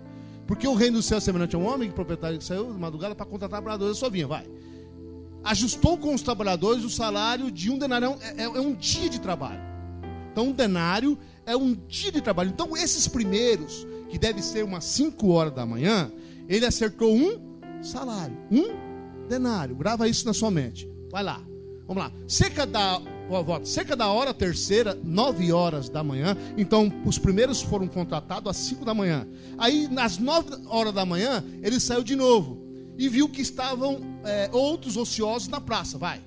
Speaker 1: Porque o reino do céu é semelhante a um homem que proprietário que saiu de madrugada para contratar trabalhadores da sua vinha. Vai. Ajustou com os trabalhadores o salário de 1 denário. É um dia de trabalho. Então 1 denário é um dia de trabalho. Então esses primeiros, que deve ser umas 5 horas da manhã, ele acertou um salário. 1 denário. Grava isso na sua mente. Vai lá. Vamos lá. Cerca da hora terceira, 9 horas da manhã. Então os primeiros foram contratados às 5 da manhã. Aí às 9 horas da manhã ele saiu de novo e viu que estavam outros ociosos na praça. Vai.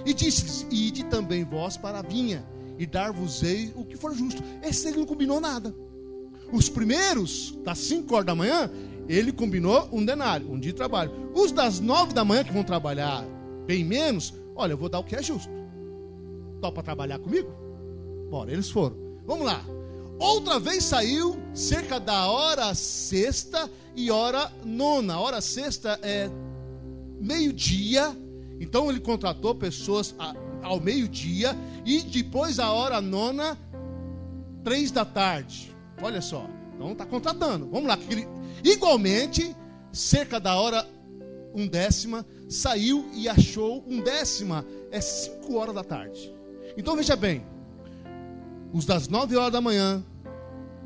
Speaker 1: E disse-lhes: ide também vós para a vinha e dar-vos-ei o que for justo. Esse ele não combinou nada. Os primeiros das 5 horas da manhã, ele combinou 1 denário, um dia de trabalho. Os das 9 da manhã, que vão trabalhar bem menos, olha, eu vou dar o que é justo. Topa trabalhar comigo? Bora, eles foram. Vamos lá. Outra vez saiu cerca da hora sexta e hora nona. A hora sexta é meio-dia. Então ele contratou pessoas ao meio-dia. E depois a hora nona, 3 da tarde. Olha só. Então está contratando. Vamos lá. Igualmente, cerca da hora 1/10, saiu e achou 1/10, é 5 horas da tarde. Então veja bem, os das 9 horas da manhã,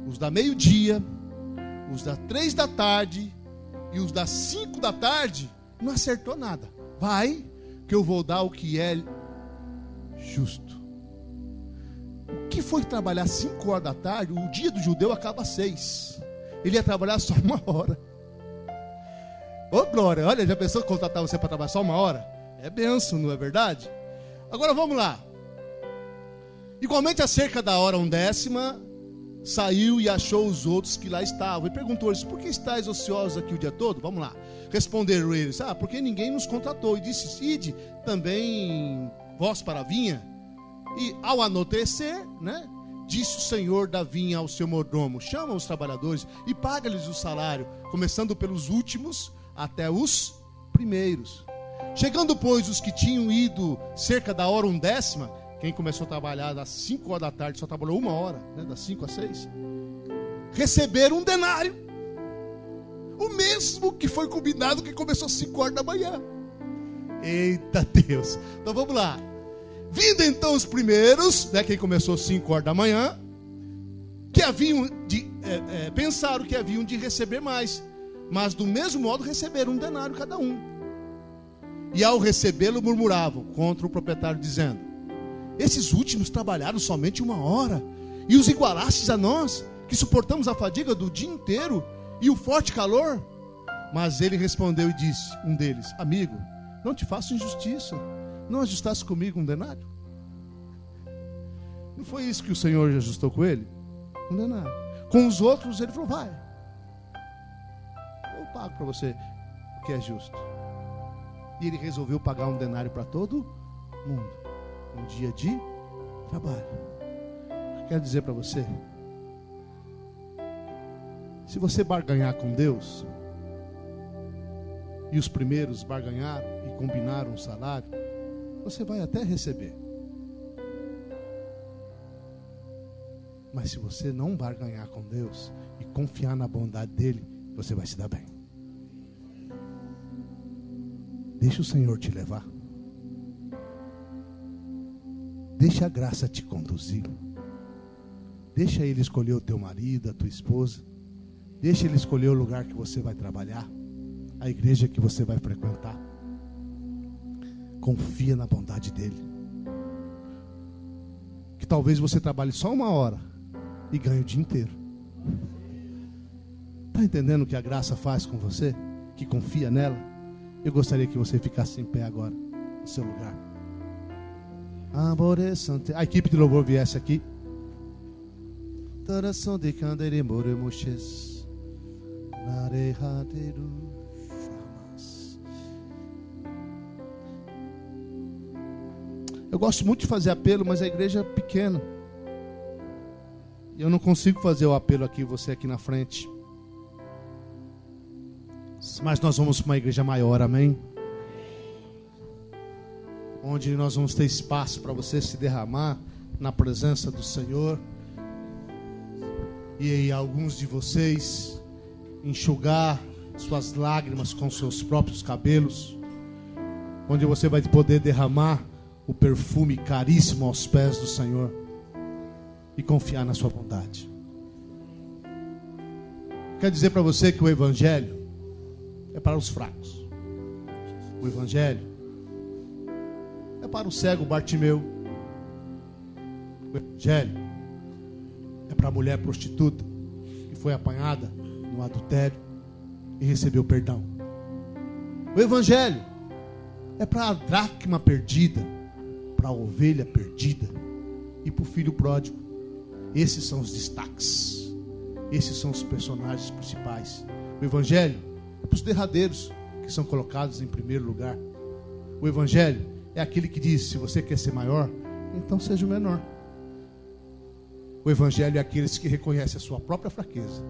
Speaker 1: os da meio-dia, os das 3 da tarde e os das 5 da tarde, não acertou nada. Vai, que eu vou dar o que é justo. O que foi trabalhar 5 horas da tarde? O dia do judeu acaba às 6. Ele ia trabalhar só 1 hora. Ô glória, olha, já pensou que contratar você para trabalhar só 1 hora? É bênção, não é verdade? Agora vamos lá. Igualmente, acerca da hora 1/10, saiu e achou os outros que lá estavam. E perguntou-lhes: por que estáis ociosos aqui o dia todo? Vamos lá. Responderam eles: porque ninguém nos contratou. E disse: ide também vós para a vinha. E ao anoitecer, né, disse o senhor da vinha ao seu mordomo: chama os trabalhadores e paga-lhes o salário, começando pelos últimos até os primeiros. Chegando, pois, os que tinham ido cerca da hora 1/10, quem começou a trabalhar das 5 horas da tarde só trabalhou 1 hora, né, das 5 às 6, receberam 1 denário, o mesmo que foi combinado, que começou às 5 horas da manhã. Eita Deus. Então vamos lá. Vindo então os primeiros, né, quem começou às 5 horas da manhã, que haviam pensaram que haviam de receber mais, mas do mesmo modo receberam 1 denário cada um. E ao recebê-lo murmuravam contra o proprietário, dizendo: esses últimos trabalharam somente 1 hora, e os igualastes a nós, que suportamos a fadiga do dia inteiro e o forte calor. Mas ele respondeu e disse, um deles: amigo, não te faço injustiça, não ajustasse comigo 1 denário? Não foi isso que o Senhor ajustou com ele? 1 denário. Com os outros ele falou: vai, eu pago para você o que é justo. E ele resolveu pagar 1 denário para todo mundo, um dia de trabalho. Quero dizer para você, se você barganhar com Deus, e os primeiros barganharam e combinaram um salário, você vai até receber. Mas se você não barganhar com Deus e confiar na bondade dele, você vai se dar bem. Deixa o Senhor te levar. Deixa a graça te conduzir. Deixa Ele escolher o teu marido, a tua esposa. Deixa Ele escolher o lugar que você vai trabalhar, a igreja que você vai frequentar. Confia na bondade dEle. Que talvez você trabalhe só 1 hora e ganhe o dia inteiro. Está entendendo o que a graça faz com você? Que confia nela? Eu gostaria que você ficasse em pé agora, no seu lugar. A equipe de louvor viesse aqui. Eu gosto muito de fazer apelo, mas a igreja é pequena. Eu não consigo fazer o apelo aqui, você aqui na frente. Mas nós vamos para uma igreja maior, amém? Onde nós vamos ter espaço para você se derramar na presença do Senhor. E aí alguns de vocês enxugar suas lágrimas com seus próprios cabelos. Onde você vai poder derramar o perfume caríssimo aos pés do Senhor. E confiar na sua bondade. Quero dizer para você que o Evangelho é para os fracos. O Evangelho é para o cego Bartimeu. O Evangelho é para a mulher prostituta que foi apanhada no adultério e recebeu perdão. O Evangelho é para a dracma perdida, para a ovelha perdida e para o filho pródigo. Esses são os destaques. Esses são os personagens principais. O Evangelho é para os derradeiros que são colocados em primeiro lugar. O Evangelho é aquele que diz: se você quer ser maior, então seja o menor. O Evangelho é aqueles que reconhecem a sua própria fraqueza.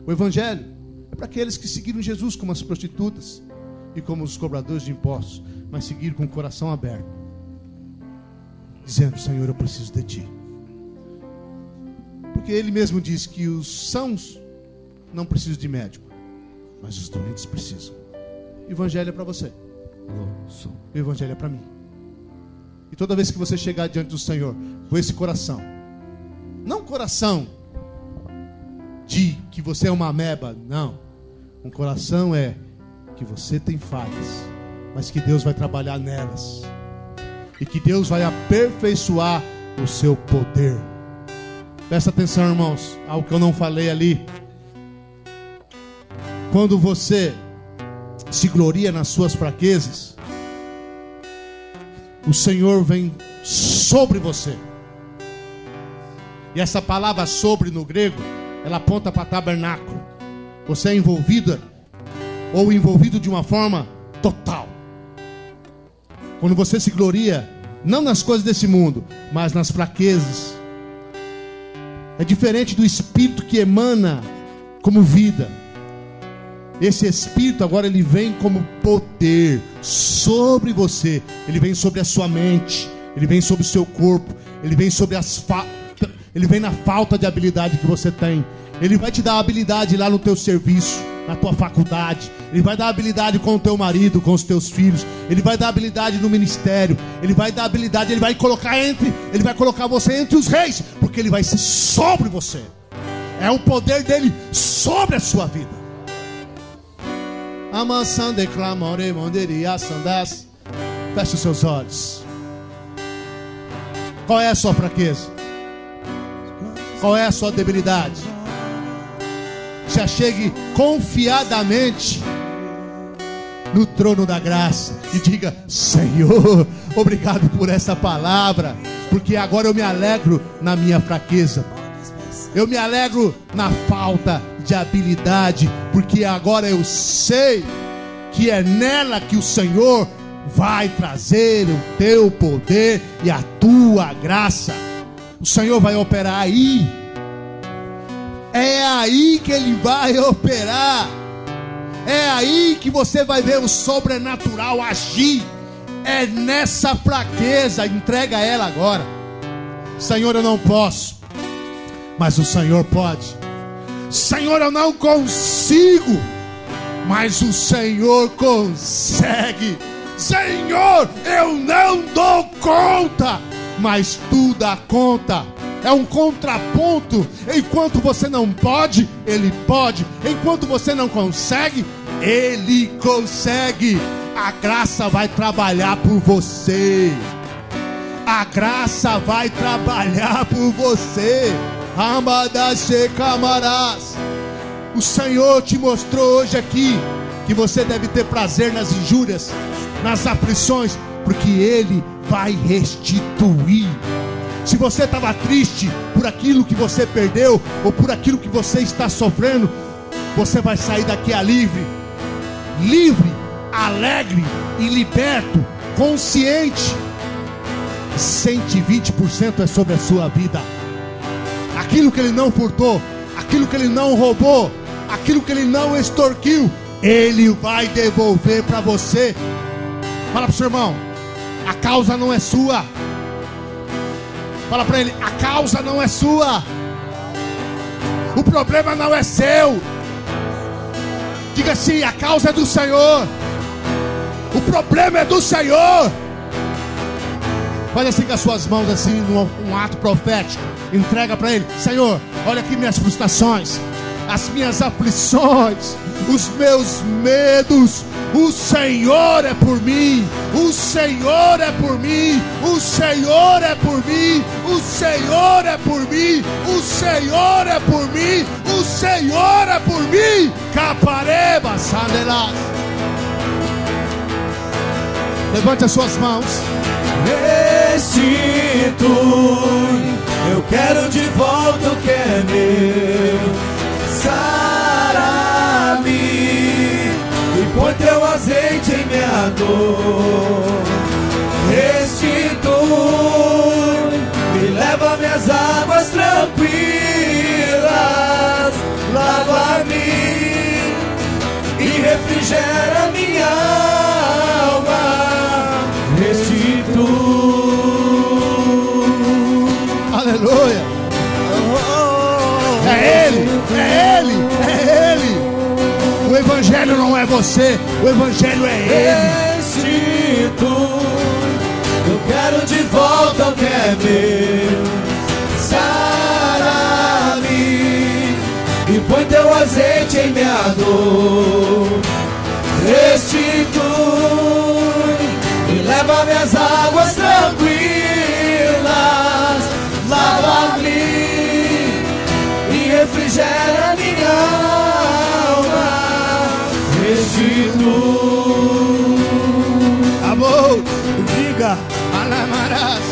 Speaker 1: O Evangelho é para aqueles que seguiram Jesus como as prostitutas e como os cobradores de impostos, mas seguiram com o coração aberto, dizendo: Senhor, eu preciso de Ti. Porque Ele mesmo diz que os sãos não precisam de médico, mas os doentes precisam. O Evangelho é para você. O Evangelho é para mim. E toda vez que você chegar diante do Senhor com esse coração, não coração de que você é uma ameba, não. Um coração é que você tem falhas, mas que Deus vai trabalhar nelas. E que Deus vai aperfeiçoar o seu poder. Presta atenção, irmãos, ao que eu não falei ali. Quando você se gloria nas suas fraquezas, o Senhor vem sobre você. E essa palavra sobre no grego, ela aponta para tabernáculo. Você é envolvida ou envolvido de uma forma total. Quando você se gloria, não nas coisas desse mundo, mas nas fraquezas. É diferente do Espírito que emana como vida. Esse Espírito agora ele vem como poder sobre você. Ele vem sobre a sua mente. Ele vem sobre o seu corpo. Ele vem sobre ele vem na falta de habilidade que você tem. Ele vai te dar habilidade lá no teu serviço, na tua faculdade. Ele vai dar habilidade com o teu marido, com os teus filhos. Ele vai dar habilidade no ministério. Ele vai dar habilidade, ele vai colocar você entre os reis, porque ele vai ser sobre você. É o poder dele sobre a sua vida. Feche os seus olhos. Qual é a sua fraqueza? Qual é a sua debilidade? Se achegue confiadamente no trono da graça e diga: Senhor, obrigado por essa palavra, porque agora eu me alegro na minha fraqueza. Eu me alegro na falta de habilidade, porque agora eu sei que é nela que o Senhor vai trazer o teu poder e a tua graça. O Senhor vai operar aí. É aí que Ele vai operar. É aí que você vai ver o sobrenatural agir. É nessa fraqueza. Entrega ela agora. Senhor, eu não posso, mas o Senhor pode. Senhor, eu não consigo, mas o Senhor consegue. Senhor, eu não dou conta, mas tu dá conta. É um contraponto. Enquanto você não pode, Ele pode. Enquanto você não consegue, Ele consegue. A graça vai trabalhar por você. A graça vai trabalhar por você. Amadache camarás. O Senhor te mostrou hoje aqui que você deve ter prazer nas injúrias, nas aflições, porque Ele vai restituir. Se você estava triste por aquilo que você perdeu, ou por aquilo que você está sofrendo, você vai sair daqui livre, alegre e liberto, consciente. 120% é sobre a sua vida. Aquilo que Ele não furtou, aquilo que Ele não roubou, aquilo que Ele não extorquiu, Ele vai devolver para você. Fala para o seu irmão: a causa não é sua. Fala para ele: a causa não é sua. O problema não é seu. Diga assim: a causa é do Senhor. O problema é do Senhor. Faz assim com as suas mãos, assim, num ato profético. Entrega para Ele: Senhor, olha aqui minhas frustrações, as minhas aflições, os meus medos. O Senhor é por mim. O Senhor é por mim. O Senhor é por mim. O Senhor é por mim. O Senhor é por mim. O Senhor é por mim. Capareba, sandelas. Levante as suas mãos.
Speaker 2: Restitui, eu quero de volta o que é meu. Sara-me e põe teu azeite em minha dor. Restitui, me leva a minhas águas tranquilas. Lava-me e refrigera minha alma.
Speaker 1: Aleluia. É Ele, é Ele, é Ele. O Evangelho não é você, o Evangelho é Ele.
Speaker 2: Restitui, eu quero de volta o que é meu. Sara-me e põe teu azeite em minha dor. Restitui, leva minhas águas tranquilas, lava-me e refrigera minha alma. Restitui.
Speaker 1: Amor,
Speaker 2: diga:
Speaker 1: alamarás.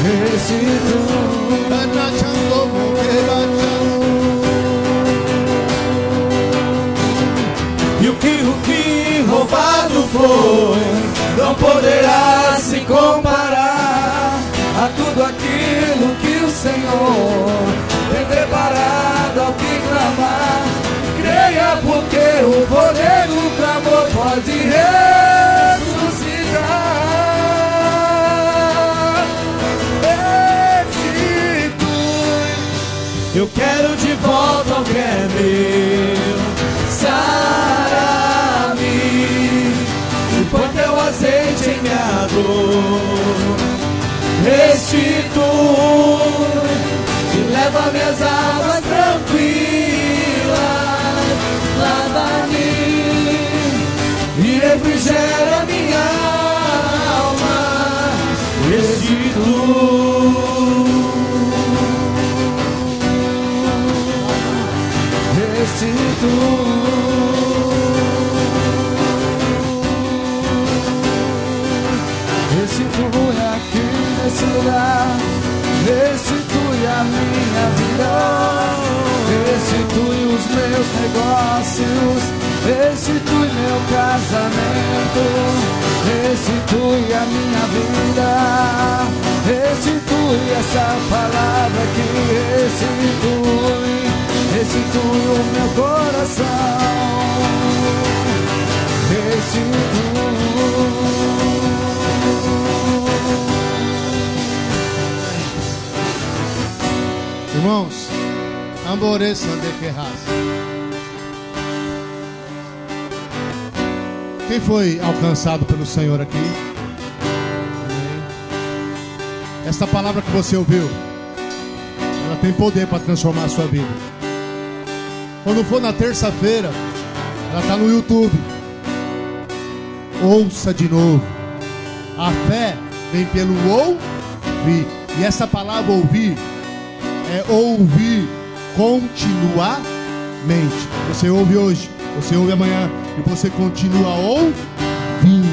Speaker 2: Restitui. E o que roubado foi não poderá se comparar a tudo aquilo que o Senhor tem preparado ao que clamar. Creia, porque o poder do clamor pode ressuscitar. Restitui, eu quero de volta o que é meu. Sara-me e põe teu azeite em minha dor. Restitui e leva minhas águas tranquilas. Lava-me e refrigera minha alma. Restitui. Restitui. Restitui aqui nesse lugar, restitui a minha vida, restitui os meus negócios, restitui meu casamento, restitui a minha vida, restitui essa palavra que restitui o meu coração.
Speaker 1: Lamboreça de Querras. Quem foi alcançado pelo Senhor aqui? Esta palavra que você ouviu, ela tem poder para transformar a sua vida. Quando for na terça-feira, ela está no YouTube. Ouça de novo. A fé vem pelo ouvir. E essa palavra ouvir é ouvir continuamente. Você ouve hoje, você ouve amanhã e você continua ouvindo.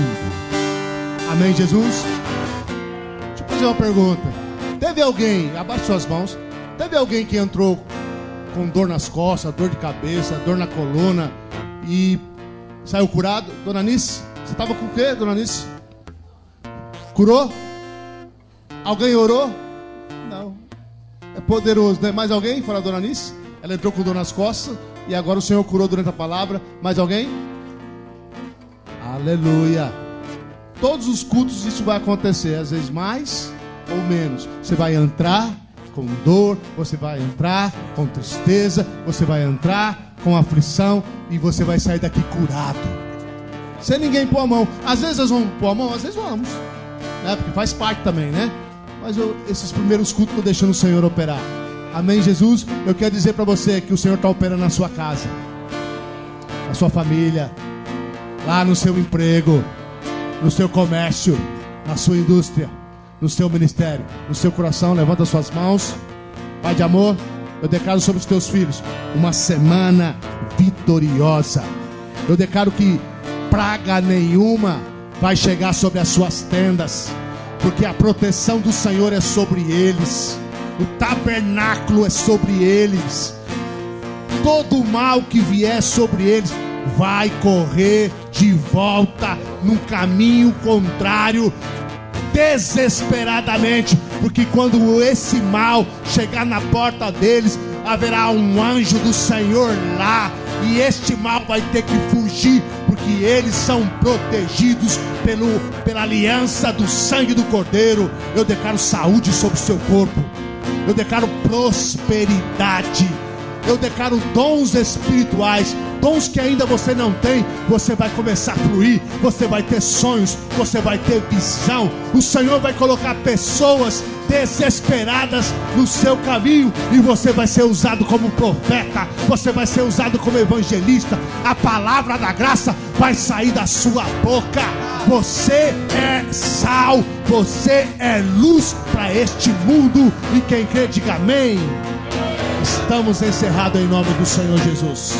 Speaker 1: Amém, Jesus? Deixa eu fazer uma pergunta. Teve alguém, abaixe suas mãos, teve alguém que entrou com dor nas costas, dor de cabeça, dor na coluna e saiu curado? Dona Nice, você estava com o quê, Dona Nice? Curou? Alguém orou? Não. É poderoso, né? Mais alguém? Fala, Dona Nice. Ela entrou com dor nas costas e agora o Senhor curou durante a palavra. Mais alguém? Aleluia. Todos os cultos isso vai acontecer, às vezes mais ou menos. Você vai entrar com dor, você vai entrar com tristeza, você vai entrar com aflição e você vai sair daqui curado. Sem ninguém pôr a mão. Às vezes nós vamos pôr a mão, às vezes vamos, né? Porque faz parte também, né? Mas esses primeiros cultos estou deixando o Senhor operar. Amém, Jesus? Eu quero dizer para você que o Senhor está operando na sua casa, na sua família, lá no seu emprego, no seu comércio, na sua indústria, no seu ministério, no seu coração. Levanta suas mãos. Pai de amor, eu declaro sobre os teus filhos uma semana vitoriosa. Eu declaro que praga nenhuma vai chegar sobre as suas tendas, porque a proteção do Senhor é sobre eles, o tabernáculo é sobre eles. Todo o mal que vier sobre eles vai correr de volta num caminho contrário, desesperadamente, porque quando esse mal chegar na porta deles, haverá um anjo do Senhor lá, e este mal vai ter que fugir, porque eles são protegidos pela aliança do sangue do Cordeiro. Eu declaro saúde sobre o seu corpo, eu declaro prosperidade, eu declaro dons espirituais, dons que ainda você não tem. Você vai começar a fluir, você vai ter sonhos, você vai ter visão. O Senhor vai colocar pessoas desesperadas no seu caminho e você vai ser usado como profeta, você vai ser usado como evangelista. A palavra da graça vai sair da sua boca. Você é sal, você é luz para este mundo. E quem crê diga amém. Estamos encerrados em nome do Senhor Jesus.